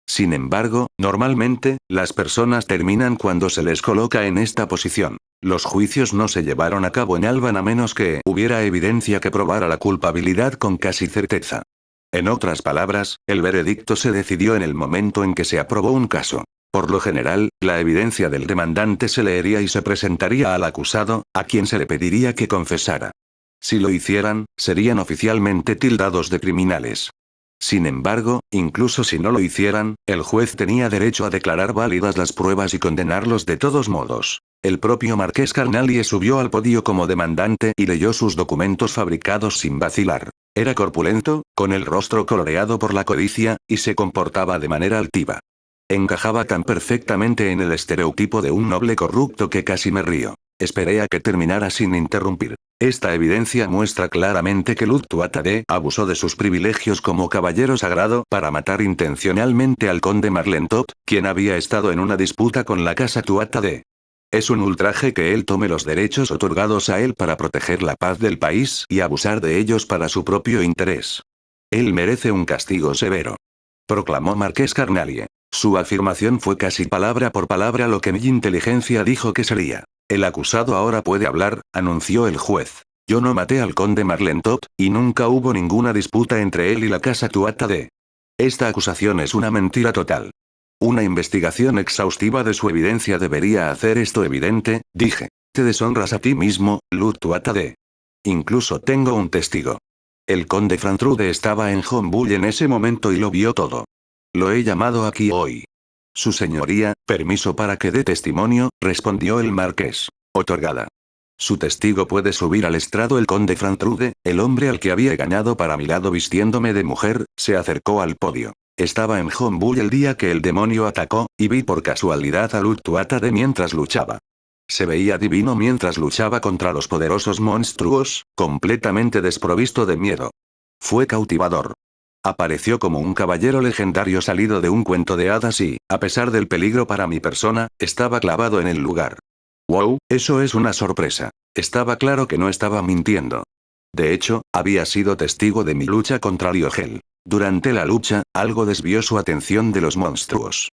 Sin embargo, normalmente, las personas terminan cuando se les coloca en esta posición. Los juicios no se llevaron a cabo en Alban a menos que hubiera evidencia que probara la culpabilidad con casi certeza. En otras palabras, el veredicto se decidió en el momento en que se aprobó un caso. Por lo general, la evidencia del demandante se leería y se presentaría al acusado, a quien se le pediría que confesara. Si lo hicieran, serían oficialmente tildados de criminales. Sin embargo, incluso si no lo hicieran, el juez tenía derecho a declarar válidas las pruebas y condenarlos de todos modos. El propio marqués Carnali subió al podio como demandante y leyó sus documentos fabricados sin vacilar. Era corpulento, con el rostro coloreado por la codicia, y se comportaba de manera altiva. Encajaba tan perfectamente en el estereotipo de un noble corrupto que casi me río. Esperé a que terminara sin interrumpir. Esta evidencia muestra claramente que Lud-Tuatha-Dé abusó de sus privilegios como caballero sagrado para matar intencionalmente al conde Marlentot, quien había estado en una disputa con la casa Tuatha-Dé. Es un ultraje que él tome los derechos otorgados a él para proteger la paz del país y abusar de ellos para su propio interés. Él merece un castigo severo. Proclamó Marqués Carnali. Su afirmación fue casi palabra por palabra lo que mi inteligencia dijo que sería. El acusado ahora puede hablar, anunció el juez. Yo no maté al conde Marlentot, y nunca hubo ninguna disputa entre él y la casa Tuatha-Dé. Esta acusación es una mentira total. Una investigación exhaustiva de su evidencia debería hacer esto evidente, dije. Te deshonras a ti mismo, Lud-Tuatha-Dé. Incluso tengo un testigo. El conde Frantrude estaba en Hombull en ese momento y lo vio todo. Lo he llamado aquí hoy. Su señoría, permiso para que dé testimonio, respondió el marqués. Otorgada. Su testigo puede subir al estrado. El conde Frantrude, el hombre al que había engañado para mi lado vistiéndome de mujer, se acercó al podio. Estaba en Hombull el día que el demonio atacó, y vi por casualidad a Lud-Tuatha-Dé mientras luchaba. Se veía divino mientras luchaba contra los poderosos monstruos, completamente desprovisto de miedo. Fue cautivador. Apareció como un caballero legendario salido de un cuento de hadas y, a pesar del peligro para mi persona, estaba clavado en el lugar. ¡Wow! Eso es una sorpresa. Estaba claro que no estaba mintiendo. De hecho, había sido testigo de mi lucha contra Liogel. Durante la lucha, algo desvió su atención de los monstruos.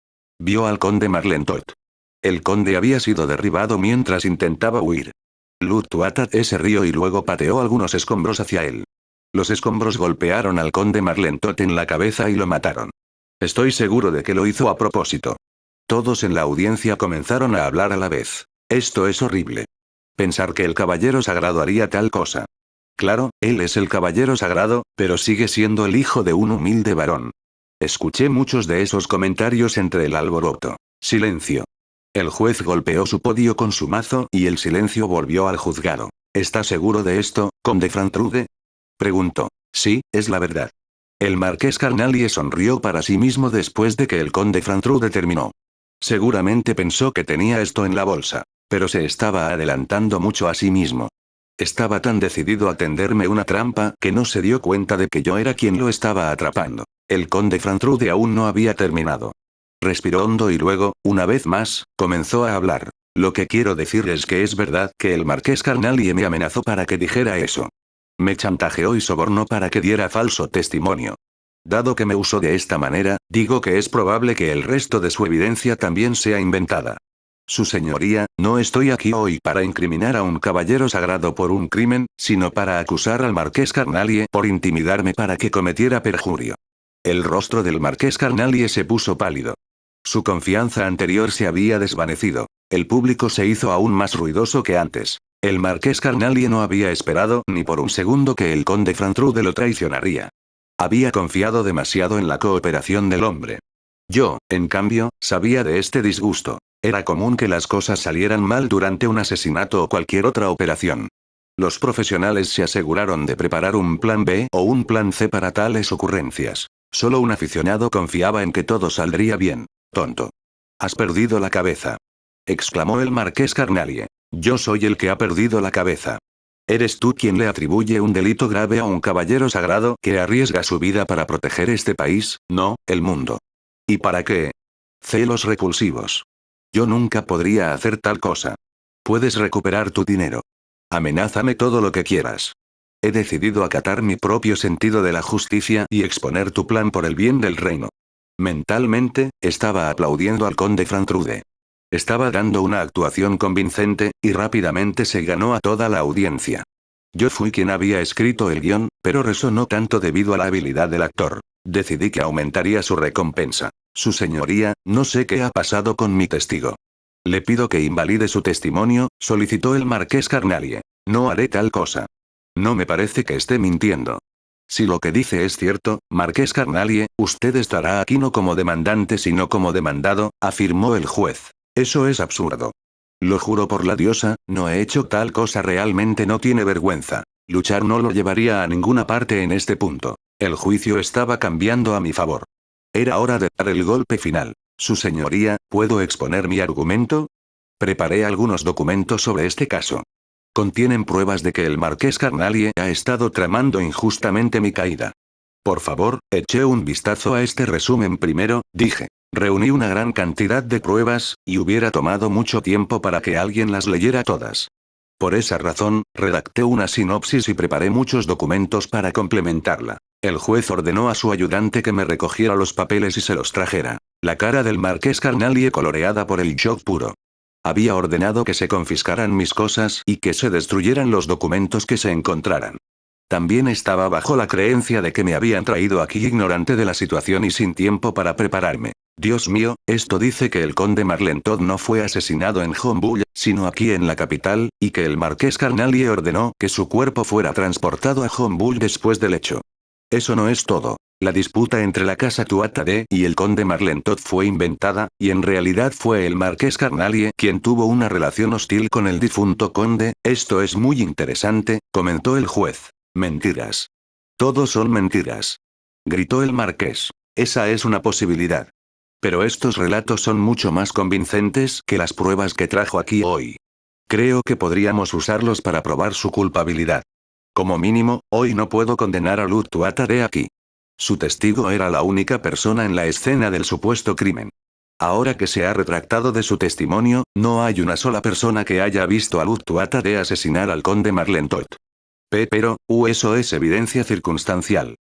Vio al conde Marlentot. El conde había sido derribado mientras intentaba huir. Lud-Tuatha-Dé se rió y luego pateó algunos escombros hacia él. Los escombros golpearon al conde Marlentot en la cabeza y lo mataron. Estoy seguro de que lo hizo a propósito. Todos en la audiencia comenzaron a hablar a la vez. Esto es horrible. Pensar que el caballero sagrado haría tal cosa. Claro, él es el caballero sagrado, pero sigue siendo el hijo de un humilde varón. Escuché muchos de esos comentarios entre el alboroto. Silencio. El juez golpeó su podio con su mazo y el silencio volvió al juzgado. ¿Está seguro de esto, conde Frantrude? Preguntó. Sí, es la verdad. El marqués Carnalie sonrió para sí mismo después de que el conde Frantrude terminó. Seguramente pensó que tenía esto en la bolsa, pero se estaba adelantando mucho a sí mismo. Estaba tan decidido a tenderme una trampa que no se dio cuenta de que yo era quien lo estaba atrapando. El conde Frantrude aún no había terminado. Respiró hondo y luego, una vez más, comenzó a hablar. Lo que quiero decir es que es verdad que el marqués Carnalie me amenazó para que dijera eso. Me chantajeó y sobornó para que diera falso testimonio. Dado que me usó de esta manera, digo que es probable que el resto de su evidencia también sea inventada. Su señoría, no estoy aquí hoy para incriminar a un caballero sagrado por un crimen, sino para acusar al marqués Carnalie por intimidarme para que cometiera perjurio. El rostro del marqués Carnalie se puso pálido. Su confianza anterior se había desvanecido. El público se hizo aún más ruidoso que antes. El marqués Carnalie no había esperado ni por un segundo que el conde Frantrude lo traicionaría. Había confiado demasiado en la cooperación del hombre. Yo, en cambio, sabía de este disgusto. Era común que las cosas salieran mal durante un asesinato o cualquier otra operación. Los profesionales se aseguraron de preparar un plan B o un plan C para tales ocurrencias. Solo un aficionado confiaba en que todo saldría bien. Tonto. Has perdido la cabeza. Exclamó el marqués Carnalie. Yo soy el que ha perdido la cabeza. ¿Eres tú quien le atribuye un delito grave a un caballero sagrado que arriesga su vida para proteger este país? No, el mundo. ¿Y para qué? Celos repulsivos. Yo nunca podría hacer tal cosa. Puedes recuperar tu dinero. Amenázame todo lo que quieras. He decidido acatar mi propio sentido de la justicia y exponer tu plan por el bien del reino. Mentalmente, estaba aplaudiendo al conde Frantrude. Estaba dando una actuación convincente, y rápidamente se ganó a toda la audiencia. Yo fui quien había escrito el guión, pero resonó tanto debido a la habilidad del actor. Decidí que aumentaría su recompensa. Su señoría, no sé qué ha pasado con mi testigo. Le pido que invalide su testimonio, solicitó el marqués Carnalie. No haré tal cosa. No me parece que esté mintiendo. Si lo que dice es cierto, marqués Carnalie, usted estará aquí no como demandante sino como demandado, afirmó el juez. Eso es absurdo. Lo juro por la diosa, no he hecho tal cosa, realmente no tiene vergüenza. Luchar no lo llevaría a ninguna parte en este punto. El juicio estaba cambiando a mi favor. Era hora de dar el golpe final. Su señoría, ¿puedo exponer mi argumento? Preparé algunos documentos sobre este caso. Contienen pruebas de que el marqués Carnalie ha estado tramando injustamente mi caída. Por favor, eché un vistazo a este resumen primero, dije. Reuní una gran cantidad de pruebas, y hubiera tomado mucho tiempo para que alguien las leyera todas. Por esa razón, redacté una sinopsis y preparé muchos documentos para complementarla. El juez ordenó a su ayudante que me recogiera los papeles y se los trajera. La cara del marqués Carnalie coloreada por el shock puro. Había ordenado que se confiscaran mis cosas y que se destruyeran los documentos que se encontraran. También estaba bajo la creencia de que me habían traído aquí ignorante de la situación y sin tiempo para prepararme. Dios mío, esto dice que el conde Marlentot no fue asesinado en Hombull, sino aquí en la capital, y que el marqués Carnalie ordenó que su cuerpo fuera transportado a Hombull después del hecho. Eso no es todo. La disputa entre la casa Tuatha y el conde Marlentot fue inventada, y en realidad fue el marqués Carnalie quien tuvo una relación hostil con el difunto conde. Esto es muy interesante, comentó el juez. Mentiras. Todos son mentiras. Gritó el marqués. Esa es una posibilidad. Pero estos relatos son mucho más convincentes que las pruebas que trajo aquí hoy. Creo que podríamos usarlos para probar su culpabilidad. Como mínimo, hoy no puedo condenar a Lud Tuatha de aquí. Su testigo era la única persona en la escena del supuesto crimen. Ahora que se ha retractado de su testimonio, no hay una sola persona que haya visto a Lud Tuatha de asesinar al conde Marlentot. Pero, eso es evidencia circunstancial.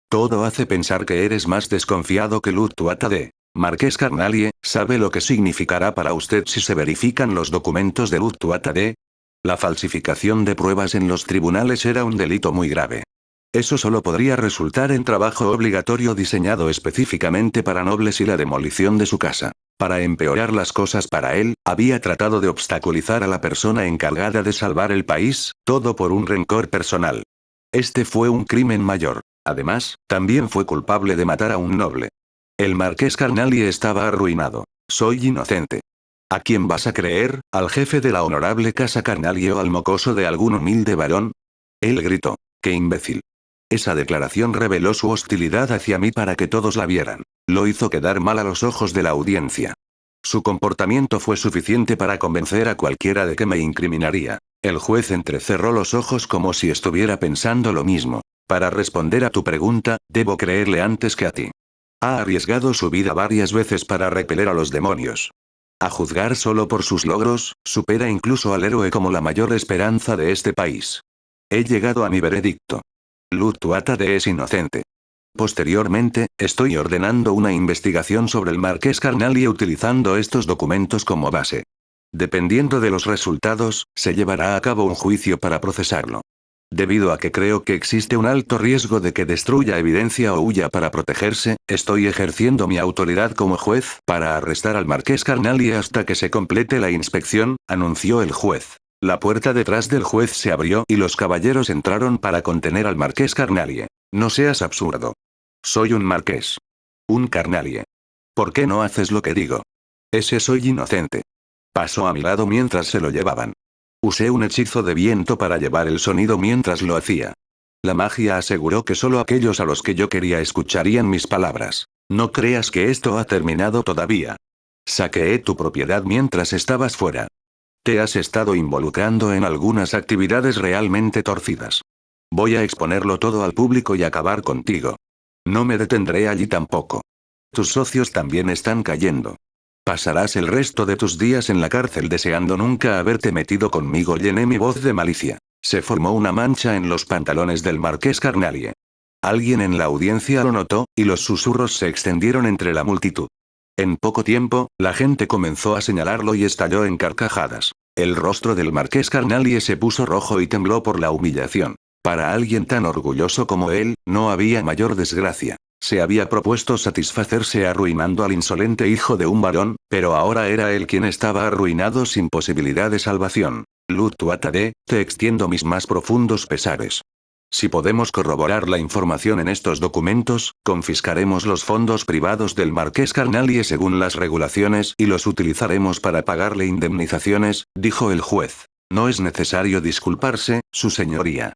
Todo hace pensar que eres más desconfiado que Lud Tuatha de. Marqués Carnalie, ¿sabe lo que significará para usted si se verifican los documentos de Lud Tuatha de? La falsificación de pruebas en los tribunales era un delito muy grave. Eso solo podría resultar en trabajo obligatorio diseñado específicamente para nobles y la demolición de su casa. Para empeorar las cosas para él, había tratado de obstaculizar a la persona encargada de salvar el país, todo por un rencor personal. Este fue un crimen mayor. Además, también fue culpable de matar a un noble. El marqués Carnalie estaba arruinado. Soy inocente. ¿A quién vas a creer? ¿Al jefe de la honorable casa Carnalie o al mocoso de algún humilde varón? Él gritó. ¡Qué imbécil! Esa declaración reveló su hostilidad hacia mí para que todos la vieran. Lo hizo quedar mal a los ojos de la audiencia. Su comportamiento fue suficiente para convencer a cualquiera de que me incriminaría. El juez entrecerró los ojos como si estuviera pensando lo mismo. Para responder a tu pregunta, debo creerle antes que a ti. Ha arriesgado su vida varias veces para repeler a los demonios. A juzgar solo por sus logros, supera incluso al héroe como la mayor esperanza de este país. He llegado a mi veredicto. Luttuatade es inocente. Posteriormente, estoy ordenando una investigación sobre el Marqués Carnalie utilizando estos documentos como base. Dependiendo de los resultados, se llevará a cabo un juicio para procesarlo. Debido a que creo que existe un alto riesgo de que destruya evidencia o huya para protegerse, estoy ejerciendo mi autoridad como juez para arrestar al Marqués Carnalie hasta que se complete la inspección, anunció el juez. La puerta detrás del juez se abrió y los caballeros entraron para contener al Marqués Carnalie. No seas absurdo. Soy un marqués. Un Carnalie. ¿Por qué no haces lo que digo? Ese soy inocente. Pasó a mi lado mientras se lo llevaban. Usé un hechizo de viento para llevar el sonido mientras lo hacía. La magia aseguró que solo aquellos a los que yo quería escucharían mis palabras. No creas que esto ha terminado todavía. Saqueé tu propiedad mientras estabas fuera. Te has estado involucrando en algunas actividades realmente torcidas. Voy a exponerlo todo al público y acabar contigo. No me detendré allí tampoco. Tus socios también están cayendo. Pasarás el resto de tus días en la cárcel deseando nunca haberte metido conmigo. Llené mi voz de malicia. Se formó una mancha en los pantalones del Marqués Carnalie. Alguien en la audiencia lo notó, y los susurros se extendieron entre la multitud. En poco tiempo, la gente comenzó a señalarlo y estalló en carcajadas. El rostro del Marqués Carnalie se puso rojo y tembló por la humillación. Para alguien tan orgulloso como él, no había mayor desgracia. Se había propuesto satisfacerse arruinando al insolente hijo de un varón, pero ahora era él quien estaba arruinado sin posibilidad de salvación. Luttuatade, te extiendo mis más profundos pesares. Si podemos corroborar la información en estos documentos, confiscaremos los fondos privados del Marqués Carnalie según las regulaciones y los utilizaremos para pagarle indemnizaciones, dijo el juez. No es necesario disculparse, su señoría.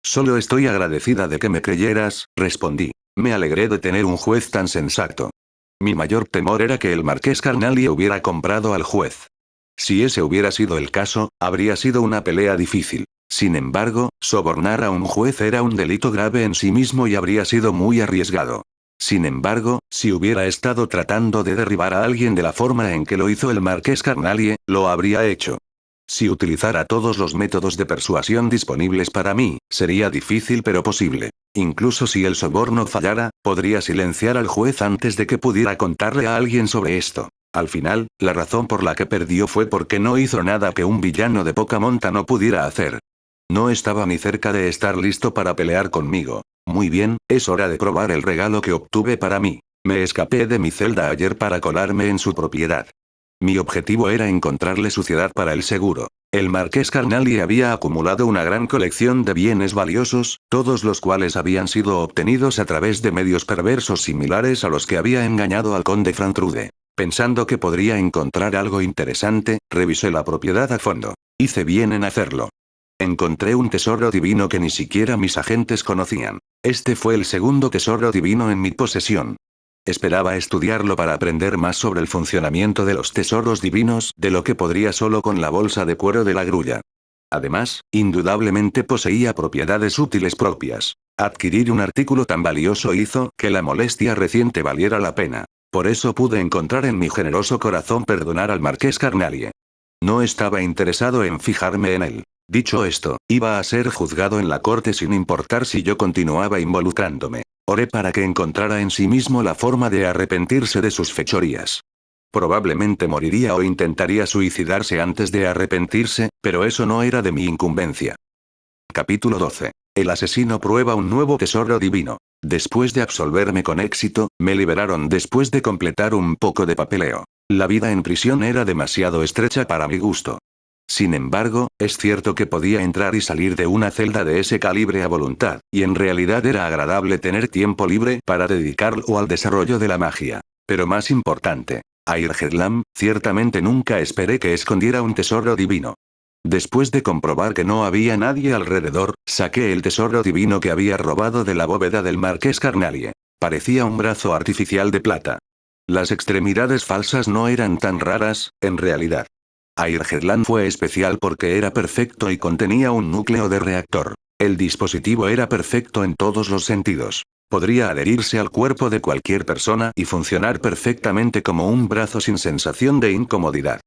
Solo estoy agradecida de que me creyeras, respondí. Me alegré de tener un juez tan sensato. Mi mayor temor era que el Marqués Carnalie hubiera comprado al juez. Si ese hubiera sido el caso, habría sido una pelea difícil. Sin embargo, sobornar a un juez era un delito grave en sí mismo y habría sido muy arriesgado. Sin embargo, si hubiera estado tratando de derribar a alguien de la forma en que lo hizo el Marqués Carnalie, lo habría hecho. Si utilizara todos los métodos de persuasión disponibles para mí, sería difícil pero posible. Incluso si el soborno fallara, podría silenciar al juez antes de que pudiera contarle a alguien sobre esto. Al final, la razón por la que perdió fue porque no hizo nada que un villano de poca monta no pudiera hacer. No estaba ni cerca de estar listo para pelear conmigo. Muy bien, es hora de probar el regalo que obtuve para mí. Me escapé de mi celda ayer para colarme en su propiedad. Mi objetivo era encontrarle suciedad para el seguro. El Marqués Carnalie había acumulado una gran colección de bienes valiosos, todos los cuales habían sido obtenidos a través de medios perversos similares a los que había engañado al conde Frantrude. Pensando que podría encontrar algo interesante, revisé la propiedad a fondo. Hice bien en hacerlo. Encontré un tesoro divino que ni siquiera mis agentes conocían. Este fue el segundo tesoro divino en mi posesión. Esperaba estudiarlo para aprender más sobre el funcionamiento de los tesoros divinos de lo que podría solo con la bolsa de cuero de la grulla. Además, indudablemente poseía propiedades útiles propias. Adquirir un artículo tan valioso hizo que la molestia reciente valiera la pena. Por eso pude encontrar en mi generoso corazón perdonar al Marqués Carnalie. No estaba interesado en fijarme en él. Dicho esto, iba a ser juzgado en la corte sin importar si yo continuaba involucrándome. Oré para que encontrara en sí mismo la forma de arrepentirse de sus fechorías. Probablemente moriría o intentaría suicidarse antes de arrepentirse, pero eso no era de mi incumbencia. Capítulo 12. El asesino prueba un nuevo tesoro divino. Después de absolverme con éxito, me liberaron después de completar un poco de papeleo. La vida en prisión era demasiado estrecha para mi gusto. Sin embargo, es cierto que podía entrar y salir de una celda de ese calibre a voluntad, y en realidad era agradable tener tiempo libre para dedicarlo al desarrollo de la magia. Pero más importante, Airgedlam, ciertamente nunca esperé que escondiera un tesoro divino. Después de comprobar que no había nadie alrededor, saqué el tesoro divino que había robado de la bóveda del Marqués Carnalie. Parecía un brazo artificial de plata. Las extremidades falsas no eran tan raras, en realidad. Airheadland fue especial porque era perfecto y contenía un núcleo de reactor. El dispositivo era perfecto en todos los sentidos. Podría adherirse al cuerpo de cualquier persona y funcionar perfectamente como un brazo sin sensación de incomodidad.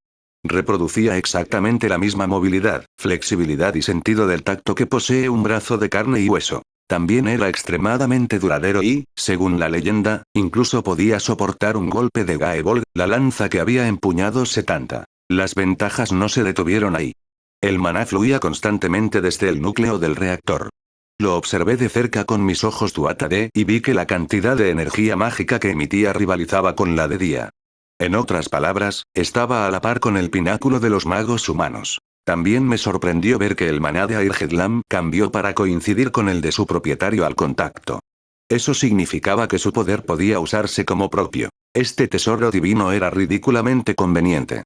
Reproducía exactamente la misma movilidad, flexibilidad y sentido del tacto que posee un brazo de carne y hueso. También era extremadamente duradero y, según la leyenda, incluso podía soportar un golpe de Gaebolg, la lanza que había empuñado Setanta. Las ventajas no se detuvieron ahí. El maná fluía constantemente desde el núcleo del reactor. Lo observé de cerca con mis ojos Tuatha Dé y vi que la cantidad de energía mágica que emitía rivalizaba con la de Dia. En otras palabras, estaba a la par con el pináculo de los magos humanos. También me sorprendió ver que el maná de Airheadland cambió para coincidir con el de su propietario al contacto. Eso significaba que su poder podía usarse como propio. Este tesoro divino era ridículamente conveniente.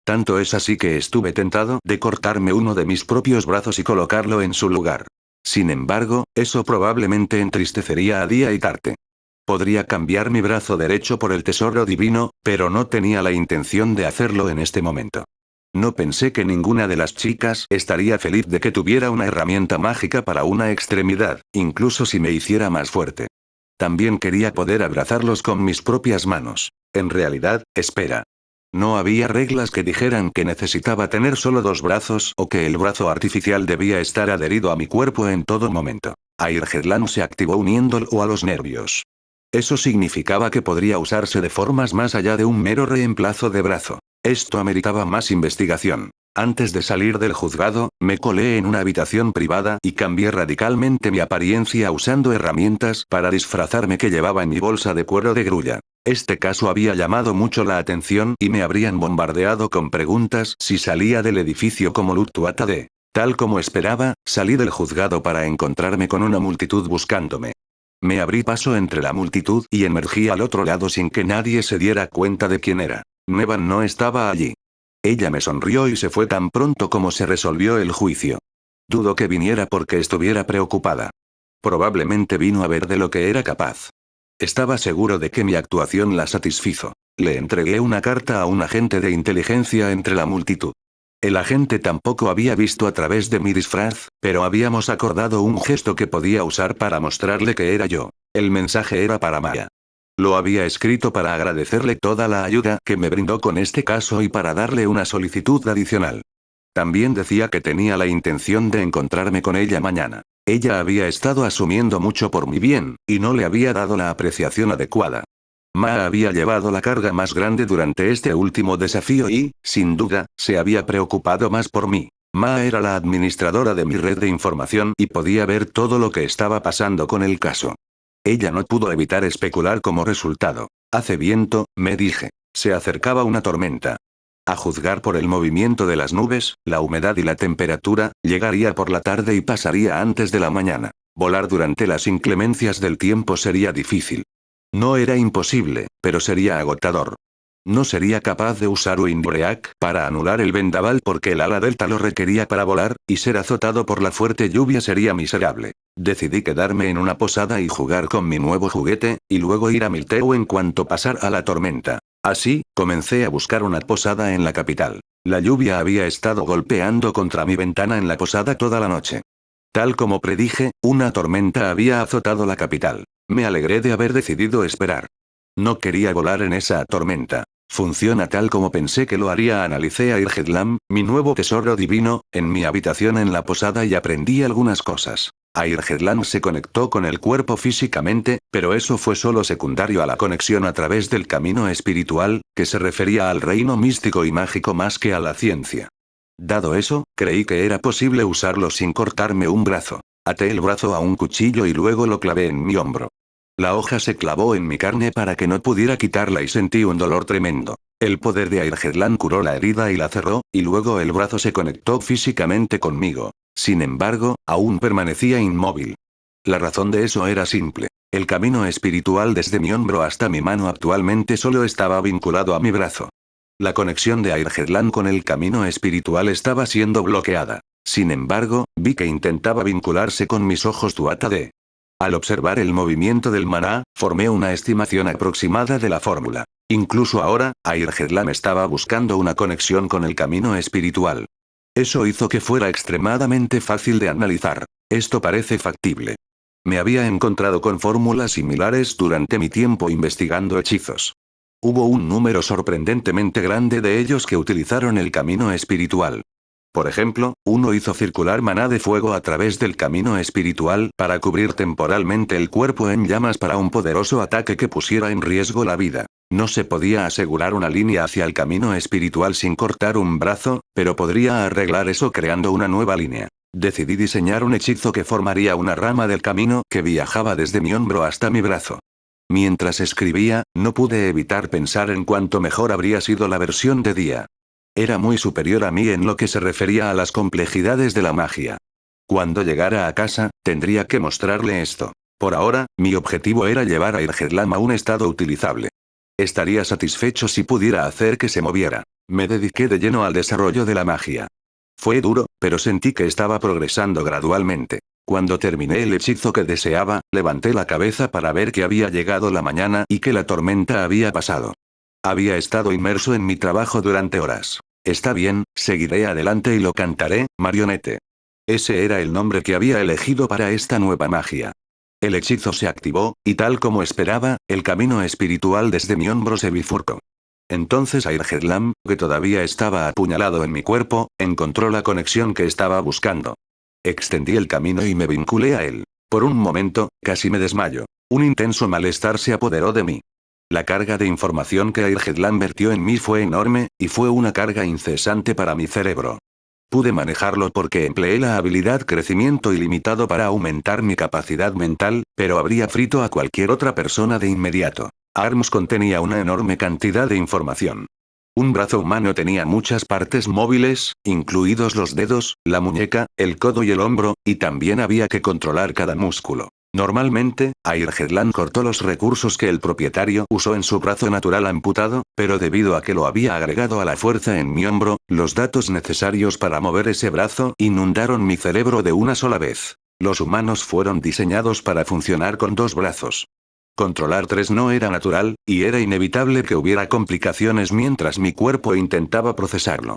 Tanto es así que estuve tentado de cortarme uno de mis propios brazos y colocarlo en su lugar. Sin embargo, eso probablemente entristecería a Dia y Tarte. Podría cambiar mi brazo derecho por el tesoro divino, pero no tenía la intención de hacerlo en este momento. No pensé que ninguna de las chicas estaría feliz de que tuviera una herramienta mágica para una extremidad, incluso si me hiciera más fuerte. También quería poder abrazarlos con mis propias manos. En realidad, espera. No había reglas que dijeran que necesitaba tener solo dos brazos o que el brazo artificial debía estar adherido a mi cuerpo en todo momento. Airheadland se activó uniéndolo a los nervios. Eso significaba que podría usarse de formas más allá de un mero reemplazo de brazo. Esto ameritaba más investigación. Antes de salir del juzgado, me colé en una habitación privada y cambié radicalmente mi apariencia usando herramientas para disfrazarme que llevaba en mi bolsa de cuero de grulla. Este caso había llamado mucho la atención y me habrían bombardeado con preguntas si salía del edificio como Tuatha Dé. Tal como esperaba, salí del juzgado para encontrarme con una multitud buscándome. Me abrí paso entre la multitud y emergí al otro lado sin que nadie se diera cuenta de quién era. Nevan no estaba allí. Ella me sonrió y se fue tan pronto como se resolvió el juicio. Dudo que viniera porque estuviera preocupada. Probablemente vino a ver de lo que era capaz. Estaba seguro de que mi actuación la satisfizo. Le entregué una carta a un agente de inteligencia entre la multitud. El agente tampoco había visto a través de mi disfraz, pero habíamos acordado un gesto que podía usar para mostrarle que era yo. El mensaje era para Maya. Lo había escrito para agradecerle toda la ayuda que me brindó con este caso y para darle una solicitud adicional. También decía que tenía la intención de encontrarme con ella mañana. Ella había estado asumiendo mucho por mi bien, y no le había dado la apreciación adecuada. Ma había llevado la carga más grande durante este último desafío y, sin duda, se había preocupado más por mí. Ma era la administradora de mi red de información y podía ver todo lo que estaba pasando con el caso. Ella no pudo evitar especular como resultado. Hace viento, me dije. Se acercaba una tormenta. A juzgar por el movimiento de las nubes, la humedad y la temperatura, llegaría por la tarde y pasaría antes de la mañana. Volar durante las inclemencias del tiempo sería difícil. No era imposible, pero sería agotador. No sería capaz de usar Windbreak para anular el vendaval porque el ala delta lo requería para volar, y ser azotado por la fuerte lluvia sería miserable. Decidí quedarme en una posada y jugar con mi nuevo juguete, y luego ir a Milteu en cuanto pasara la tormenta. Así, comencé a buscar una posada en la capital. La lluvia había estado golpeando contra mi ventana en la posada toda la noche. Tal como predije, una tormenta había azotado la capital. Me alegré de haber decidido esperar. No quería volar en esa tormenta. Funciona tal como pensé que lo haría. Analicé a Airheadland, mi nuevo tesoro divino, en mi habitación en la posada y aprendí algunas cosas. Airheadland se conectó con el cuerpo físicamente, pero eso fue solo secundario a la conexión a través del camino espiritual, que se refería al reino místico y mágico más que a la ciencia. Dado eso, creí que era posible usarlo sin cortarme un brazo. Até el brazo a un cuchillo y luego lo clavé en mi hombro. La hoja se clavó en mi carne para que no pudiera quitarla y sentí un dolor tremendo. El poder de Airheadland curó la herida y la cerró, y luego el brazo se conectó físicamente conmigo. Sin embargo, aún permanecía inmóvil. La razón de eso era simple. El camino espiritual desde mi hombro hasta mi mano actualmente solo estaba vinculado a mi brazo. La conexión de Airheadland con el camino espiritual estaba siendo bloqueada. Sin embargo, vi que intentaba vincularse con mis ojos Tuatha Dé. Al observar el movimiento del maná, formé una estimación aproximada de la fórmula. Incluso ahora, Airheadland estaba buscando una conexión con el camino espiritual. Eso hizo que fuera extremadamente fácil de analizar. Esto parece factible. Me había encontrado con fórmulas similares durante mi tiempo investigando hechizos. Hubo un número sorprendentemente grande de ellos que utilizaron el camino espiritual. Por ejemplo, uno hizo circular maná de fuego a través del camino espiritual para cubrir temporalmente el cuerpo en llamas para un poderoso ataque que pusiera en riesgo la vida. No se podía asegurar una línea hacia el camino espiritual sin cortar un brazo, pero podría arreglar eso creando una nueva línea. Decidí diseñar un hechizo que formaría una rama del camino que viajaba desde mi hombro hasta mi brazo. Mientras escribía, no pude evitar pensar en cuánto mejor habría sido la versión de día. Era muy superior a mí en lo que se refería a las complejidades de la magia. Cuando llegara a casa, tendría que mostrarle esto. Por ahora, mi objetivo era llevar a Airheadland a un estado utilizable. Estaría satisfecho si pudiera hacer que se moviera. Me dediqué de lleno al desarrollo de la magia. Fue duro, pero sentí que estaba progresando gradualmente. Cuando terminé el hechizo que deseaba, levanté la cabeza para ver que había llegado la mañana y que la tormenta había pasado. Había estado inmerso en mi trabajo durante horas. Está bien, seguiré adelante y lo cantaré, marionete. Ese era el nombre que había elegido para esta nueva magia. El hechizo se activó, y tal como esperaba, el camino espiritual desde mi hombro se bifurcó. Entonces Airheadland, que todavía estaba apuñalado en mi cuerpo, encontró la conexión que estaba buscando. Extendí el camino y me vinculé a él. Por un momento, casi me desmayo. Un intenso malestar se apoderó de mí. La carga de información que Airheadland vertió en mí fue enorme, y fue una carga incesante para mi cerebro. Pude manejarlo porque empleé la habilidad crecimiento ilimitado para aumentar mi capacidad mental, pero habría frito a cualquier otra persona de inmediato. ARMS contenía una enorme cantidad de información. Un brazo humano tenía muchas partes móviles, incluidos los dedos, la muñeca, el codo y el hombro, y también había que controlar cada músculo. Normalmente, Airheadland cortó los recursos que el propietario usó en su brazo natural amputado, pero debido a que lo había agregado a la fuerza en mi hombro, los datos necesarios para mover ese brazo inundaron mi cerebro de una sola vez. Los humanos fueron diseñados para funcionar con dos brazos. Controlar tres no era natural, y era inevitable que hubiera complicaciones mientras mi cuerpo intentaba procesarlo.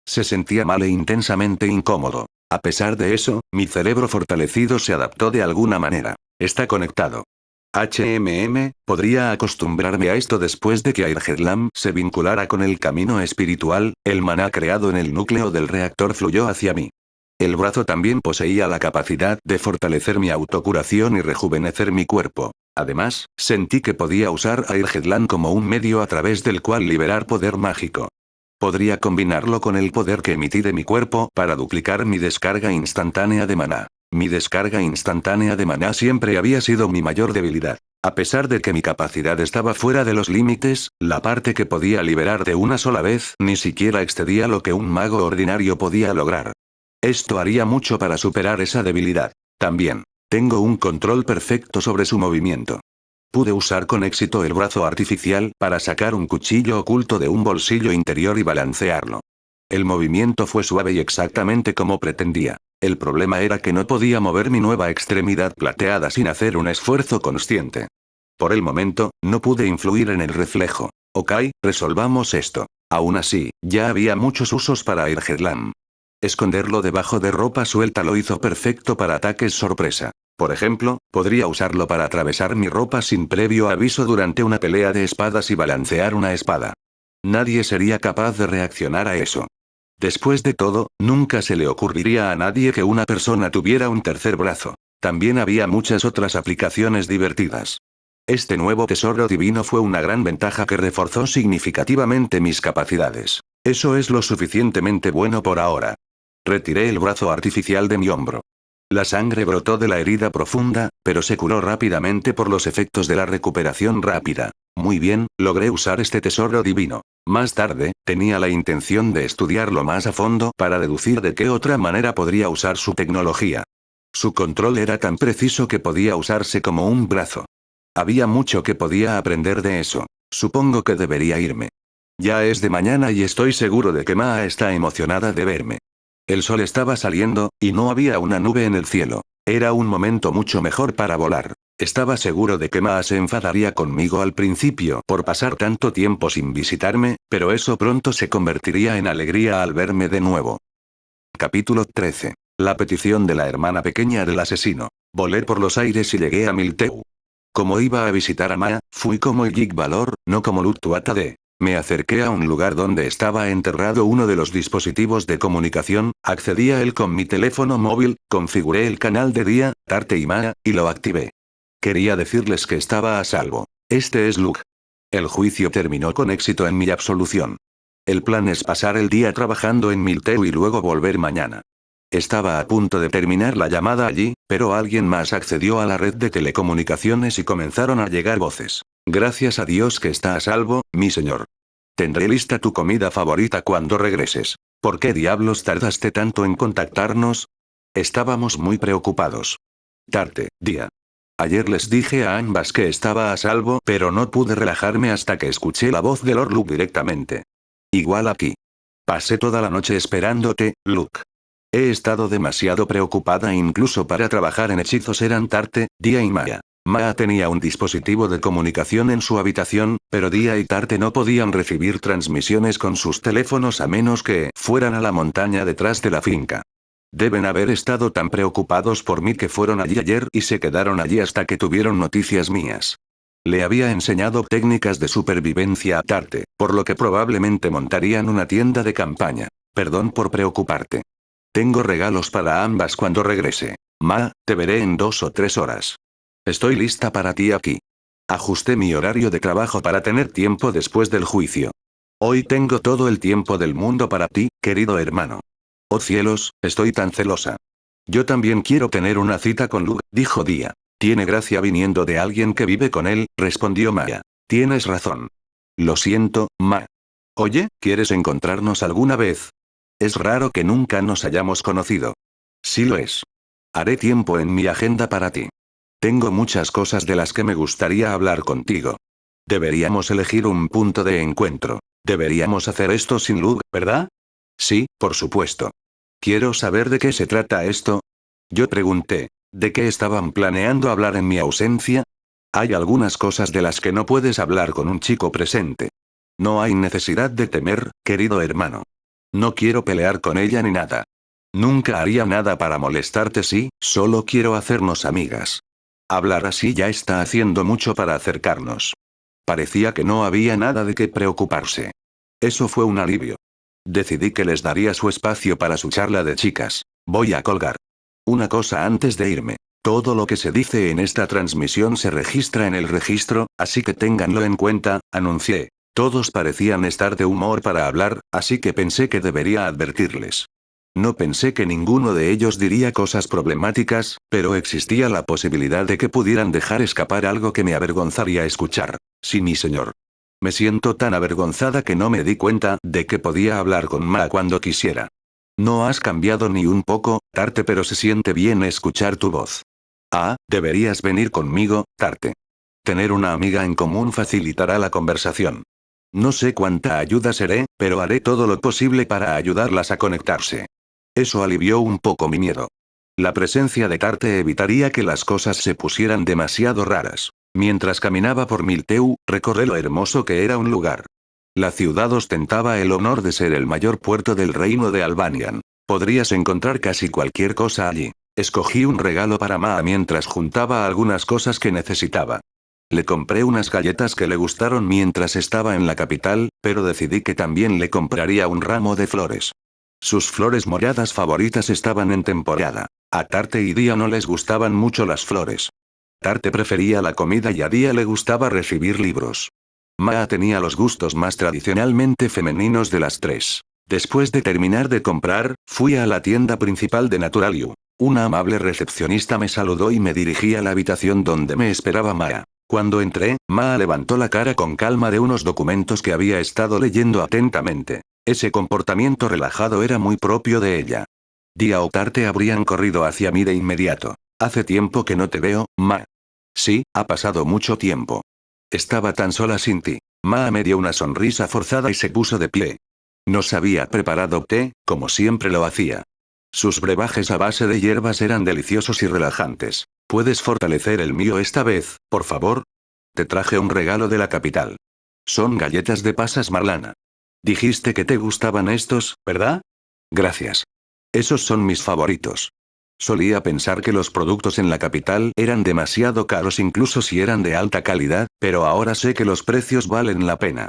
Se sentía mal e intensamente incómodo. A pesar de eso, mi cerebro fortalecido se adaptó de alguna manera. Está conectado. Podría acostumbrarme a esto después de que Airheadland se vinculara con el camino espiritual, el maná creado en el núcleo del reactor fluyó hacia mí. El brazo también poseía la capacidad de fortalecer mi autocuración y rejuvenecer mi cuerpo. Además, sentí que podía usar Airheadland como un medio a través del cual liberar poder mágico. Podría combinarlo con el poder que emití de mi cuerpo para duplicar mi descarga instantánea de maná. Mi descarga instantánea de maná siempre había sido mi mayor debilidad. A pesar de que mi capacidad estaba fuera de los límites, la parte que podía liberar de una sola vez ni siquiera excedía lo que un mago ordinario podía lograr. Esto haría mucho para superar esa debilidad. También, tengo un control perfecto sobre su movimiento. Pude usar con éxito el brazo artificial para sacar un cuchillo oculto de un bolsillo interior y balancearlo. El movimiento fue suave y exactamente como pretendía. El problema era que no podía mover mi nueva extremidad plateada sin hacer un esfuerzo consciente. Por el momento, no pude influir en el reflejo. Ok, resolvamos esto. Aún así, ya había muchos usos para Airheadland. Esconderlo debajo de ropa suelta lo hizo perfecto para ataques sorpresa. Por ejemplo, podría usarlo para atravesar mi ropa sin previo aviso durante una pelea de espadas y balancear una espada. Nadie sería capaz de reaccionar a eso. Después de todo, nunca se le ocurriría a nadie que una persona tuviera un tercer brazo. También había muchas otras aplicaciones divertidas. Este nuevo tesoro divino fue una gran ventaja que reforzó significativamente mis capacidades. Eso es lo suficientemente bueno por ahora. Retiré el brazo artificial de mi hombro. La sangre brotó de la herida profunda, pero se curó rápidamente por los efectos de la recuperación rápida. Muy bien, logré usar este tesoro divino. Más tarde, tenía la intención de estudiarlo más a fondo para deducir de qué otra manera podría usar su tecnología. Su control era tan preciso que podía usarse como un brazo. Había mucho que podía aprender de eso. Supongo que debería irme. Ya es de mañana y estoy seguro de que Ma está emocionada de verme. El sol estaba saliendo, y no había una nube en el cielo. Era un momento mucho mejor para volar. Estaba seguro de que Ma se enfadaría conmigo al principio por pasar tanto tiempo sin visitarme, pero eso pronto se convertiría en alegría al verme de nuevo. Capítulo 13. La petición de la hermana pequeña del asesino. Volé por los aires y llegué a Milteu. Como iba a visitar a Ma, fui como Yig Valor, no como Luttuatade. Me acerqué a un lugar donde estaba enterrado uno de los dispositivos de comunicación, accedí a él con mi teléfono móvil, configuré el canal de día, Tarte y Ma, y lo activé. Quería decirles que estaba a salvo. Este es Luke. El juicio terminó con éxito en mi absolución. El plan es pasar el día trabajando en Milteu y luego volver mañana. Estaba a punto de terminar la llamada allí, pero alguien más accedió a la red de telecomunicaciones y comenzaron a llegar voces. Gracias a Dios que está a salvo, mi señor. Tendré lista tu comida favorita cuando regreses. ¿Por qué diablos tardaste tanto en contactarnos? Estábamos muy preocupados. Tarte, día. Ayer les dije a ambas que estaba a salvo, pero no pude relajarme hasta que escuché la voz de Lord Luke directamente. Igual aquí. Pasé toda la noche esperándote, Luke. He estado demasiado preocupada incluso para trabajar en hechizos eran Tarte, Día y Maya. Maa tenía un dispositivo de comunicación en su habitación, pero Día y Tarte no podían recibir transmisiones con sus teléfonos a menos que fueran a la montaña detrás de la finca. Deben haber estado tan preocupados por mí que fueron allí ayer y se quedaron allí hasta que tuvieron noticias mías. Le había enseñado técnicas de supervivencia a Tarte, por lo que probablemente montarían una tienda de campaña. Perdón por preocuparte. Tengo regalos para ambas cuando regrese. Ma, te veré en 2 o 3 horas. Estoy lista para ti aquí. Ajusté mi horario de trabajo para tener tiempo después del juicio. Hoy tengo todo el tiempo del mundo para ti, querido hermano. Oh cielos, estoy tan celosa. Yo también quiero tener una cita con Luke, dijo Día. Tiene gracia viniendo de alguien que vive con él, respondió Maya. Tienes razón. Lo siento, Ma. Oye, ¿quieres encontrarnos alguna vez? Es raro que nunca nos hayamos conocido. Sí lo es. Haré tiempo en mi agenda para ti. Tengo muchas cosas de las que me gustaría hablar contigo. Deberíamos elegir un punto de encuentro. Deberíamos hacer esto sin Luke, ¿verdad? Sí, por supuesto. Quiero saber de qué se trata esto. Yo pregunté, ¿de qué estaban planeando hablar en mi ausencia? Hay algunas cosas de las que no puedes hablar con un chico presente. No hay necesidad de temer, querido hermano. No quiero pelear con ella ni nada. Nunca haría nada para molestarte si, solo quiero hacernos amigas. Hablar así ya está haciendo mucho para acercarnos. Parecía que no había nada de qué preocuparse. Eso fue un alivio. Decidí que les daría su espacio para su charla de chicas. Voy a colgar. Una cosa antes de irme. Todo lo que se dice en esta transmisión se registra en el registro, así que ténganlo en cuenta, anuncié. Todos parecían estar de humor para hablar, así que pensé que debería advertirles. No pensé que ninguno de ellos diría cosas problemáticas, pero existía la posibilidad de que pudieran dejar escapar algo que me avergonzaría escuchar. Sí, mi señor. Me siento tan avergonzada que no me di cuenta de que podía hablar con Ma cuando quisiera. No has cambiado ni un poco, Tarte, pero se siente bien escuchar tu voz. Ah, deberías venir conmigo, Tarte. Tener una amiga en común facilitará la conversación. No sé cuánta ayuda seré, pero haré todo lo posible para ayudarlas a conectarse. Eso alivió un poco mi miedo. La presencia de Tarte evitaría que las cosas se pusieran demasiado raras. Mientras caminaba por Milteu, recordé lo hermoso que era un lugar. La ciudad ostentaba el honor de ser el mayor puerto del reino de Albanian. Podrías encontrar casi cualquier cosa allí. Escogí un regalo para Ma mientras juntaba algunas cosas que necesitaba. Le compré unas galletas que le gustaron mientras estaba en la capital, pero decidí que también le compraría un ramo de flores. Sus flores moradas favoritas estaban en temporada. A Tarte y Día no les gustaban mucho las flores. Tarte prefería la comida y a Día le gustaba recibir libros. Maa tenía los gustos más tradicionalmente femeninos de las tres. Después de terminar de comprar, fui a la tienda principal de Naturaliu. Una amable recepcionista me saludó y me dirigí a la habitación donde me esperaba Maa. Cuando entré, Maa levantó la cara con calma de unos documentos que había estado leyendo atentamente. Ese comportamiento relajado era muy propio de ella. Día o Tarte habrían corrido hacia mí de inmediato. Hace tiempo que no te veo, Ma. Sí, ha pasado mucho tiempo. Estaba tan sola sin ti. Ma me dio una sonrisa forzada y se puso de pie. Nos había preparado té, como siempre lo hacía. Sus brebajes a base de hierbas eran deliciosos y relajantes. ¿Puedes fortalecer el mío esta vez, por favor? Te traje un regalo de la capital. Son galletas de pasas Marlana. Dijiste que te gustaban estos, ¿verdad? Gracias. Esos son mis favoritos. Solía pensar que los productos en la capital eran demasiado caros incluso si eran de alta calidad, pero ahora sé que los precios valen la pena.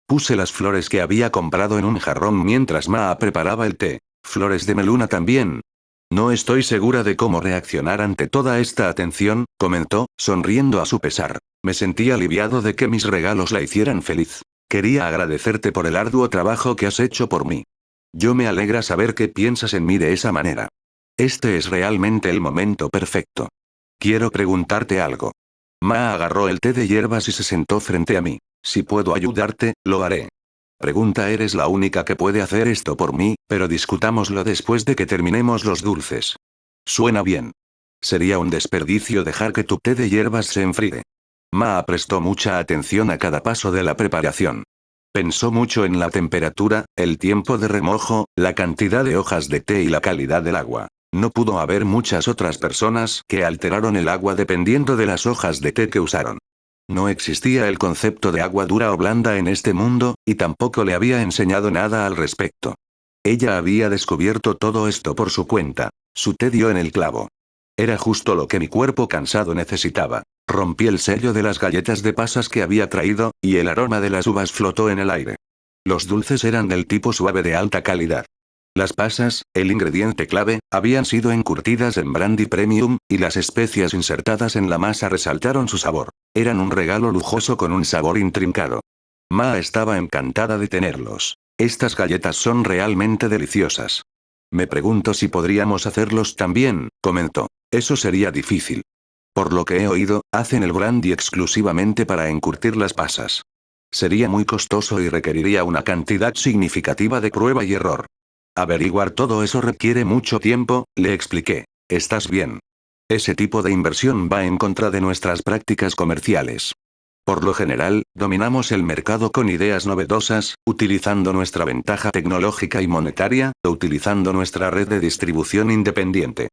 Puse las flores que había comprado en un jarrón mientras Ma preparaba el té. Flores de meluna también. No estoy segura de cómo reaccionar ante toda esta atención, comentó, sonriendo a su pesar. Me sentí aliviado de que mis regalos la hicieran feliz. Quería agradecerte por el arduo trabajo que has hecho por mí. Yo me alegra saber que piensas en mí de esa manera. Este es realmente el momento perfecto. Quiero preguntarte algo. Ma agarró el té de hierbas y se sentó frente a mí. Si puedo ayudarte, lo haré. Pregunta, eres la única que puede hacer esto por mí, pero discutámoslo después de que terminemos los dulces. Suena bien. Sería un desperdicio dejar que tu té de hierbas se enfríe. Ma prestó mucha atención a cada paso de la preparación. Pensó mucho en la temperatura, el tiempo de remojo, la cantidad de hojas de té y la calidad del agua. No pudo haber muchas otras personas que alteraron el agua dependiendo de las hojas de té que usaron. No existía el concepto de agua dura o blanda en este mundo, y tampoco le había enseñado nada al respecto. Ella había descubierto todo esto por su cuenta. Su té dio en el clavo. Era justo lo que mi cuerpo cansado necesitaba. Rompí el sello de las galletas de pasas que había traído, y el aroma de las uvas flotó en el aire. Los dulces eran del tipo suave de alta calidad. Las pasas, el ingrediente clave, habían sido encurtidas en brandy premium, y las especias insertadas en la masa resaltaron su sabor. Eran un regalo lujoso con un sabor intrincado. Ma estaba encantada de tenerlos. Estas galletas son realmente deliciosas. Me pregunto si podríamos hacerlos también, comentó. Eso sería difícil. Por lo que he oído, hacen el brandy exclusivamente para encurtir las pasas. Sería muy costoso y requeriría una cantidad significativa de prueba y error. Averiguar todo eso requiere mucho tiempo, le expliqué. ¿Estás bien? Ese tipo de inversión va en contra de nuestras prácticas comerciales. Por lo general, dominamos el mercado con ideas novedosas, utilizando nuestra ventaja tecnológica y monetaria, o utilizando nuestra red de distribución independiente.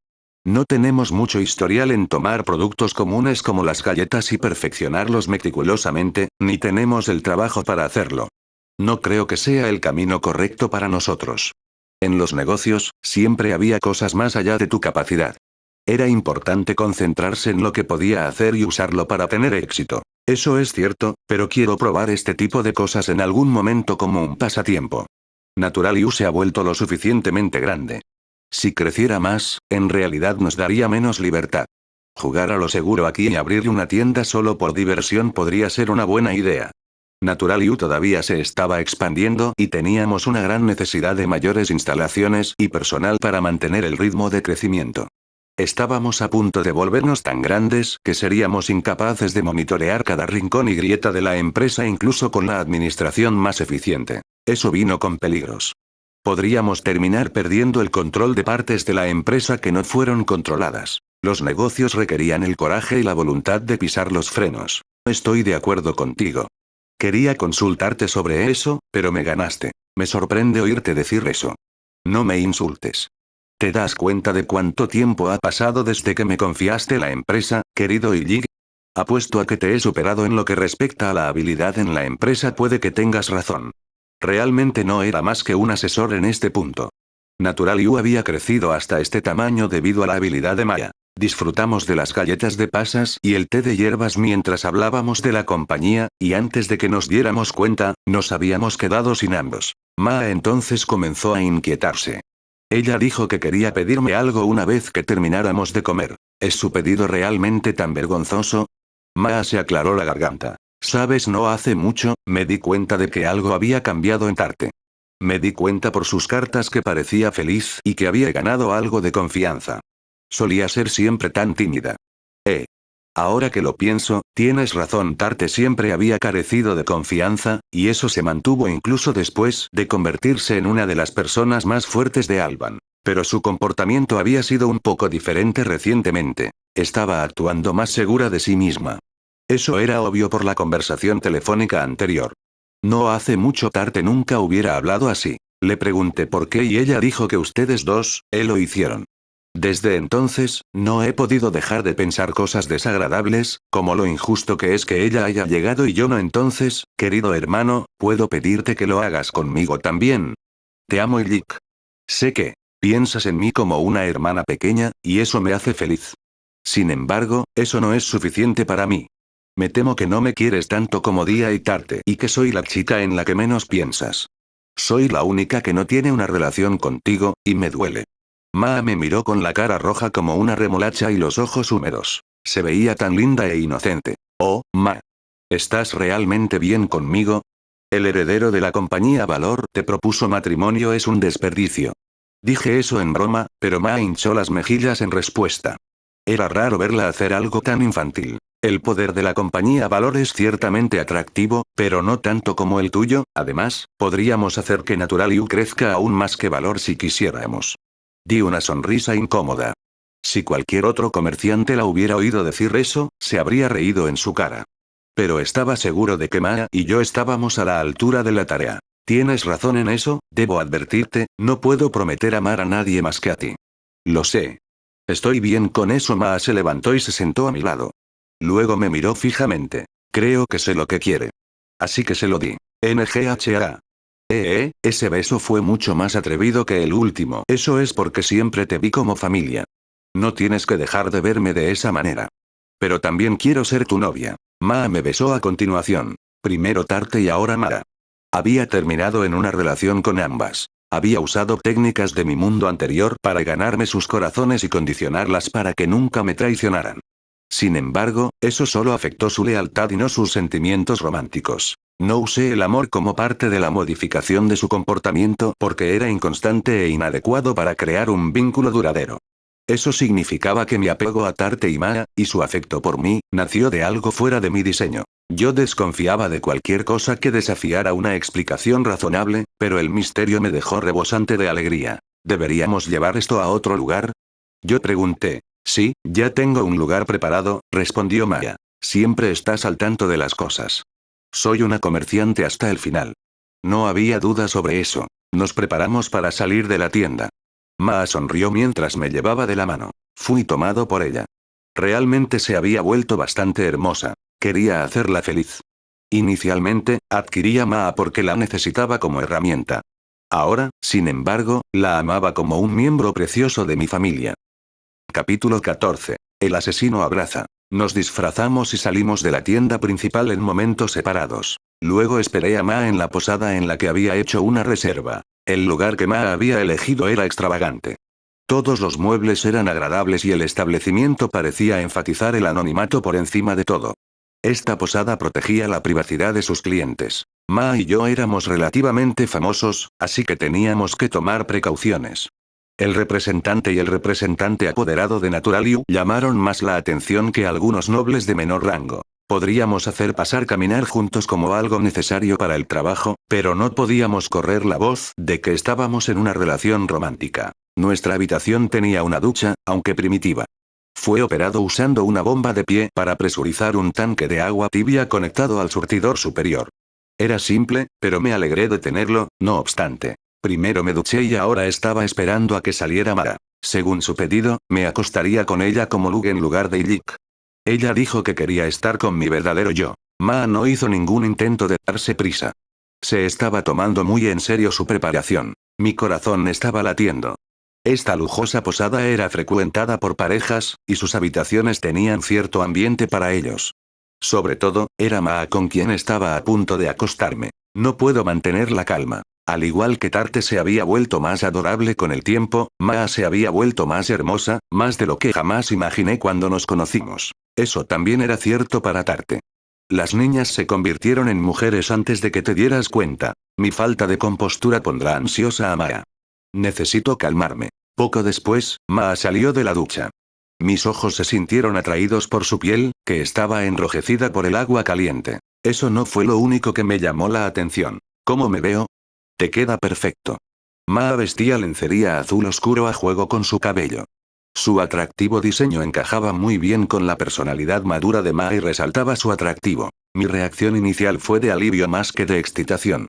No tenemos mucho historial en tomar productos comunes como las galletas y perfeccionarlos meticulosamente, ni tenemos el trabajo para hacerlo. No creo que sea el camino correcto para nosotros. En los negocios, siempre había cosas más allá de tu capacidad. Era importante concentrarse en lo que podía hacer y usarlo para tener éxito. Eso es cierto, pero quiero probar este tipo de cosas en algún momento como un pasatiempo. Natural You se ha vuelto lo suficientemente grande. Si creciera más, en realidad nos daría menos libertad. Jugar a lo seguro aquí y abrir una tienda solo por diversión podría ser una buena idea. Natural You todavía se estaba expandiendo y teníamos una gran necesidad de mayores instalaciones y personal para mantener el ritmo de crecimiento. Estábamos a punto de volvernos tan grandes que seríamos incapaces de monitorear cada rincón y grieta de la empresa incluso con la administración más eficiente. Eso vino con peligros. Podríamos terminar perdiendo el control de partes de la empresa que no fueron controladas. Los negocios requerían el coraje y la voluntad de pisar los frenos. Estoy de acuerdo contigo. Quería consultarte sobre eso, pero me ganaste. Me sorprende oírte decir eso. No me insultes. ¿Te das cuenta de cuánto tiempo ha pasado desde que me confiaste la empresa, querido Illig? Apuesto a que te he superado en lo que respecta a la habilidad en la empresa. Puede que tengas razón. Realmente no era más que un asesor en este punto. Natural You había crecido hasta este tamaño debido a la habilidad de Maya. Disfrutamos de las galletas de pasas y el té de hierbas mientras hablábamos de la compañía, y antes de que nos diéramos cuenta, nos habíamos quedado sin ambos. Ma entonces comenzó a inquietarse. Ella dijo que quería pedirme algo una vez que termináramos de comer. ¿Es su pedido realmente tan vergonzoso? Ma se aclaró la garganta. Sabes, no hace mucho, me di cuenta de que algo había cambiado en Tarte. Me di cuenta por sus cartas que parecía feliz y que había ganado algo de confianza. Solía ser siempre tan tímida. Ahora que lo pienso, tienes razón. Tarte siempre había carecido de confianza, y eso se mantuvo incluso después de convertirse en una de las personas más fuertes de Alban. Pero su comportamiento había sido un poco diferente recientemente. Estaba actuando más segura de sí misma. Eso era obvio por la conversación telefónica anterior. No hace mucho Tarte nunca hubiera hablado así. Le pregunté por qué y ella dijo que ustedes dos, lo hicieron. Desde entonces, no he podido dejar de pensar cosas desagradables, como lo injusto que es que ella haya llegado y yo no. Entonces, querido hermano, ¿puedo pedirte que lo hagas conmigo también? Te amo, Illik. Sé que piensas en mí como una hermana pequeña, y eso me hace feliz. Sin embargo, eso no es suficiente para mí. Me temo que no me quieres tanto como Día y Tarte y que soy la chica en la que menos piensas. Soy la única que no tiene una relación contigo, y me duele. Maa me miró con la cara roja como una remolacha y los ojos húmedos. Se veía tan linda e inocente. Oh, Ma. ¿Estás realmente bien conmigo? El heredero de la compañía Valor te propuso matrimonio, es un desperdicio. Dije eso en broma, pero Ma hinchó las mejillas en respuesta. Era raro verla hacer algo tan infantil. El poder de la compañía Valor es ciertamente atractivo, pero no tanto como el tuyo. Además, podríamos hacer que Naturaliu crezca aún más que Valor si quisiéramos. Di una sonrisa incómoda. Si cualquier otro comerciante la hubiera oído decir eso, se habría reído en su cara. Pero estaba seguro de que Maa y yo estábamos a la altura de la tarea. Tienes razón en eso, debo advertirte, no puedo prometer amar a nadie más que a ti. Lo sé. Estoy bien con eso. Maa se levantó y se sentó a mi lado. Luego me miró fijamente. Creo que sé lo que quiere. Así que se lo di. NGHA. Ese beso fue mucho más atrevido que el último. Eso es porque siempre te vi como familia. No tienes que dejar de verme de esa manera. Pero también quiero ser tu novia. Maa me besó a continuación. Primero Tarte y ahora Maa. Había terminado en una relación con ambas. Había usado técnicas de mi mundo anterior para ganarme sus corazones y condicionarlas para que nunca me traicionaran. Sin embargo, eso solo afectó su lealtad y no sus sentimientos románticos. No usé el amor como parte de la modificación de su comportamiento porque era inconstante e inadecuado para crear un vínculo duradero. Eso significaba que mi apego a Tarte y Maa, y su afecto por mí, nació de algo fuera de mi diseño. Yo desconfiaba de cualquier cosa que desafiara una explicación razonable, pero el misterio me dejó rebosante de alegría. ¿Deberíamos llevar esto a otro lugar? Yo pregunté. Sí, ya tengo un lugar preparado, respondió Maa. Siempre estás al tanto de las cosas. Soy una comerciante hasta el final. No había duda sobre eso. Nos preparamos para salir de la tienda. Maa sonrió mientras me llevaba de la mano. Fui tomado por ella. Realmente se había vuelto bastante hermosa. Quería hacerla feliz. Inicialmente, adquirí a Maa porque la necesitaba como herramienta. Ahora, sin embargo, la amaba como un miembro precioso de mi familia. Capítulo 14. El asesino abraza. Nos disfrazamos y salimos de la tienda principal en momentos separados. Luego esperé a Maa en la posada en la que había hecho una reserva. El lugar que Maa había elegido era extravagante. Todos los muebles eran agradables y el establecimiento parecía enfatizar el anonimato por encima de todo. Esta posada protegía la privacidad de sus clientes. Maa y yo éramos relativamente famosos, así que teníamos que tomar precauciones. El representante y el representante apoderado de Naturaliu llamaron más la atención que algunos nobles de menor rango. Podríamos hacer pasar caminar juntos como algo necesario para el trabajo, pero no podíamos correr la voz de que estábamos en una relación romántica. Nuestra habitación tenía una ducha, aunque primitiva. Fue operado usando una bomba de pie para presurizar un tanque de agua tibia conectado al surtidor superior. Era simple, pero me alegré de tenerlo, no obstante. Primero me duché y ahora estaba esperando a que saliera Maa. Según su pedido, me acostaría con ella como Lug en lugar de Illik. Ella dijo que quería estar con mi verdadero yo. Maa no hizo ningún intento de darse prisa. Se estaba tomando muy en serio su preparación. Mi corazón estaba latiendo. Esta lujosa posada era frecuentada por parejas, y sus habitaciones tenían cierto ambiente para ellos. Sobre todo, era Maa con quien estaba a punto de acostarme. No puedo mantener la calma. Al igual que Tarte se había vuelto más adorable con el tiempo, Maa se había vuelto más hermosa, más de lo que jamás imaginé cuando nos conocimos. Eso también era cierto para Tarte. Las niñas se convirtieron en mujeres antes de que te dieras cuenta. Mi falta de compostura pondrá ansiosa a Maa. Necesito calmarme. Poco después, Maa salió de la ducha. Mis ojos se sintieron atraídos por su piel, que estaba enrojecida por el agua caliente. Eso no fue lo único que me llamó la atención. ¿Cómo me veo? Te queda perfecto. Maa vestía lencería azul oscuro a juego con su cabello. Su atractivo diseño encajaba muy bien con la personalidad madura de Ma y resaltaba su atractivo. Mi reacción inicial fue de alivio más que de excitación.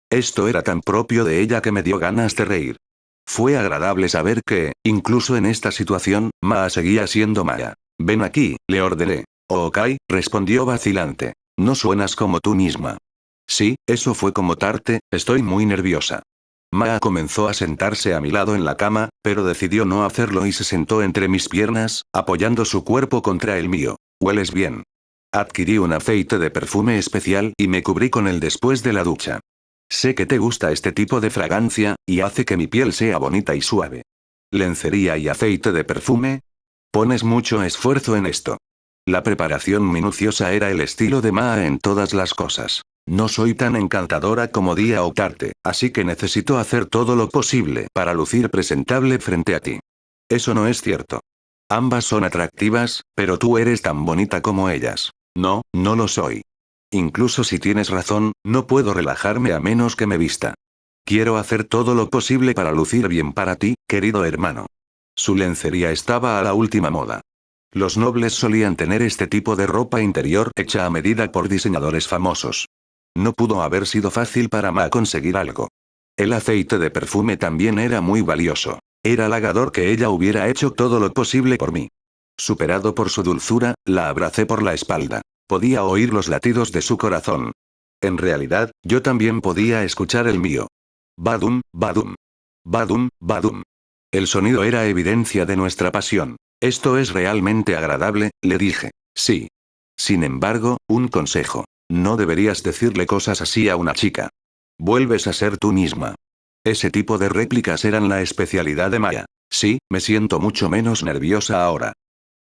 Esto era tan propio de ella que me dio ganas de reír. Fue agradable saber que, incluso en esta situación, Ma seguía siendo Maya. Ven aquí, le ordené. Ok, respondió vacilante. No suenas como tú misma. Sí, eso fue como Tarte, estoy muy nerviosa. Maa comenzó a sentarse a mi lado en la cama, pero decidió no hacerlo y se sentó entre mis piernas, apoyando su cuerpo contra el mío. Hueles bien. Adquirí un aceite de perfume especial y me cubrí con él después de la ducha. Sé que te gusta este tipo de fragancia, y hace que mi piel sea bonita y suave. ¿Lencería y aceite de perfume? Pones mucho esfuerzo en esto. La preparación minuciosa era el estilo de Maa en todas las cosas. No soy tan encantadora como Dia o Tarte, así que necesito hacer todo lo posible para lucir presentable frente a ti. Eso no es cierto. Ambas son atractivas, pero tú eres tan bonita como ellas. No, no lo soy. Incluso si tienes razón, no puedo relajarme a menos que me vista. Quiero hacer todo lo posible para lucir bien para ti, querido hermano. Su lencería estaba a la última moda. Los nobles solían tener este tipo de ropa interior hecha a medida por diseñadores famosos. No pudo haber sido fácil para Ma conseguir algo. El aceite de perfume también era muy valioso. Era halagador que ella hubiera hecho todo lo posible por mí. Superado por su dulzura, la abracé por la espalda. Podía oír los latidos de su corazón. En realidad, yo también podía escuchar el mío. Badum, badum. Badum, badum. El sonido era evidencia de nuestra pasión. Esto es realmente agradable, le dije. Sí. Sin embargo, un consejo. No deberías decirle cosas así a una chica. Vuelves a ser tú misma. Ese tipo de réplicas eran la especialidad de Maya. Sí, me siento mucho menos nerviosa ahora.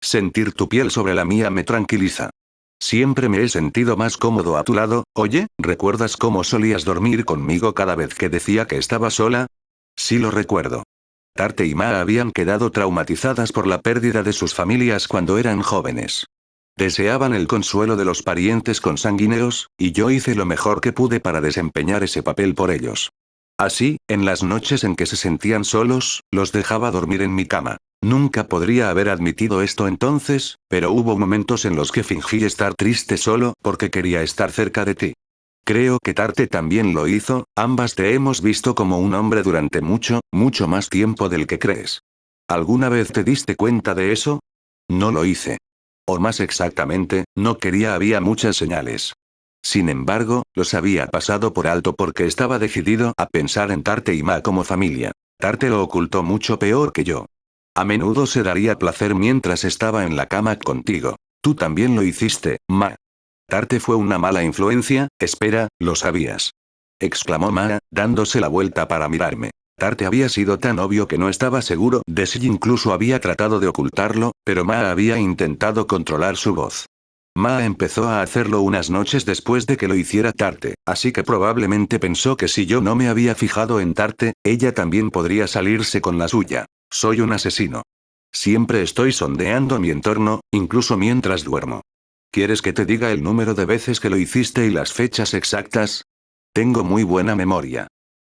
Sentir tu piel sobre la mía me tranquiliza. Siempre me he sentido más cómodo a tu lado. Oye, ¿recuerdas cómo solías dormir conmigo cada vez que decía que estaba sola? Sí lo recuerdo. Tarte y Ma habían quedado traumatizadas por la pérdida de sus familias cuando eran jóvenes. Deseaban el consuelo de los parientes consanguíneos, y yo hice lo mejor que pude para desempeñar ese papel por ellos. Así, en las noches en que se sentían solos, los dejaba dormir en mi cama. Nunca podría haber admitido esto entonces, pero hubo momentos en los que fingí estar triste solo porque quería estar cerca de ti. Creo que Tarte también lo hizo, ambas te hemos visto como un hombre durante mucho, mucho más tiempo del que crees. ¿Alguna vez te diste cuenta de eso? No lo hice. O más exactamente, no quería, había muchas señales. Sin embargo, los había pasado por alto porque estaba decidido a pensar en Tarte y Ma como familia. Tarte lo ocultó mucho peor que yo. A menudo se daría placer mientras estaba en la cama contigo. Tú también lo hiciste, Ma. Tarte fue una mala influencia, espera, lo sabías. Exclamó Ma, dándose la vuelta para mirarme. Tarte había sido tan obvio que no estaba seguro de si incluso había tratado de ocultarlo, pero Ma había intentado controlar su voz. Ma empezó a hacerlo unas noches después de que lo hiciera Tarte, así que probablemente pensó que si yo no me había fijado en Tarte, ella también podría salirse con la suya. Soy un asesino. Siempre estoy sondeando mi entorno, incluso mientras duermo. ¿Quieres que te diga el número de veces que lo hiciste y las fechas exactas? Tengo muy buena memoria.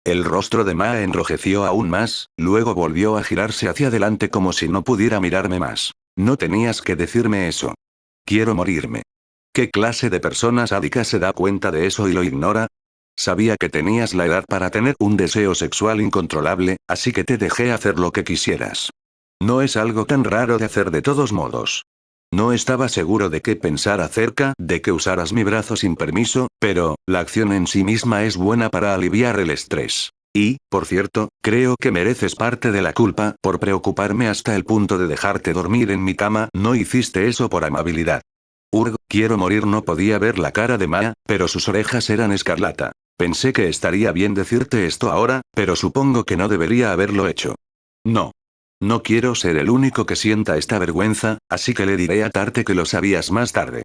El rostro de Ma enrojeció aún más, luego volvió a girarse hacia adelante como si no pudiera mirarme más. No tenías que decirme eso. Quiero morirme. ¿Qué clase de persona sádica se da cuenta de eso y lo ignora? Sabía que tenías la edad para tener un deseo sexual incontrolable, así que te dejé hacer lo que quisieras. No es algo tan raro de hacer de todos modos. No estaba seguro de qué pensar acerca de que usaras mi brazo sin permiso, pero, la acción en sí misma es buena para aliviar el estrés. Y, por cierto, creo que mereces parte de la culpa por preocuparme hasta el punto de dejarte dormir en mi cama. No hiciste eso por amabilidad. Quiero morir. No podía ver la cara de Maya, pero sus orejas eran escarlata. Pensé que estaría bien decirte esto ahora, pero supongo que no debería haberlo hecho. No. No quiero ser el único que sienta esta vergüenza, así que le diré a Tarte que lo sabías más tarde.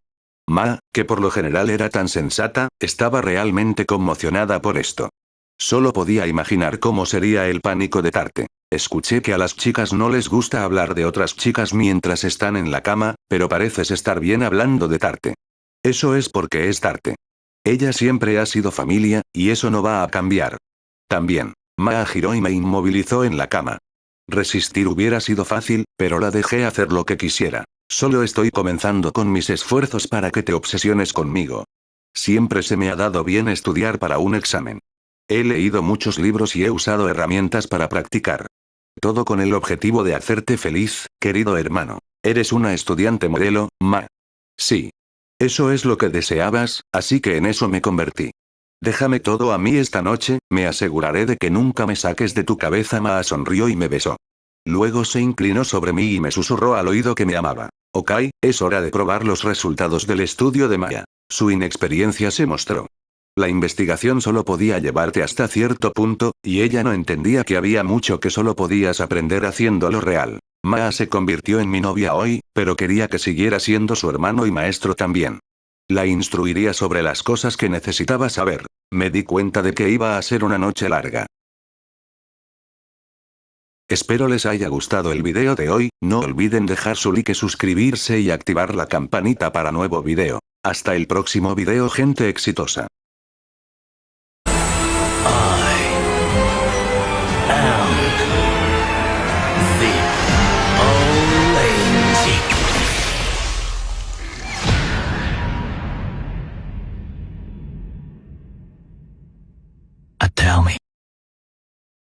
Ma, que por lo general era tan sensata, estaba realmente conmocionada por esto. Solo podía imaginar cómo sería el pánico de Tarte. Escuché que a las chicas no les gusta hablar de otras chicas mientras están en la cama, pero pareces estar bien hablando de Tarte. Eso es porque es Tarte. Ella siempre ha sido familia, y eso no va a cambiar. También. Ma giró y me inmovilizó en la cama. Resistir hubiera sido fácil, pero la dejé hacer lo que quisiera. Solo estoy comenzando con mis esfuerzos para que te obsesiones conmigo. Siempre se me ha dado bien estudiar para un examen. He leído muchos libros y he usado herramientas para practicar. Todo con el objetivo de hacerte feliz, querido hermano. Eres una estudiante modelo, Ma. Sí. Eso es lo que deseabas, así que en eso me convertí. Déjame todo a mí esta noche, me aseguraré de que nunca me saques de tu cabeza. Ma sonrió y me besó. Luego se inclinó sobre mí y me susurró al oído que me amaba. Ok, es hora de probar los resultados del estudio de Maya. Su inexperiencia se mostró. La investigación solo podía llevarte hasta cierto punto, y ella no entendía que había mucho que solo podías aprender haciéndolo real. Maa se convirtió en mi novia hoy, pero quería que siguiera siendo su hermano y maestro también. La instruiría sobre las cosas que necesitaba saber. Me di cuenta de que iba a ser una noche larga. Espero les haya gustado el video de hoy, no olviden dejar su like, suscribirse y activar la campanita para nuevo video. Hasta el próximo video, gente exitosa.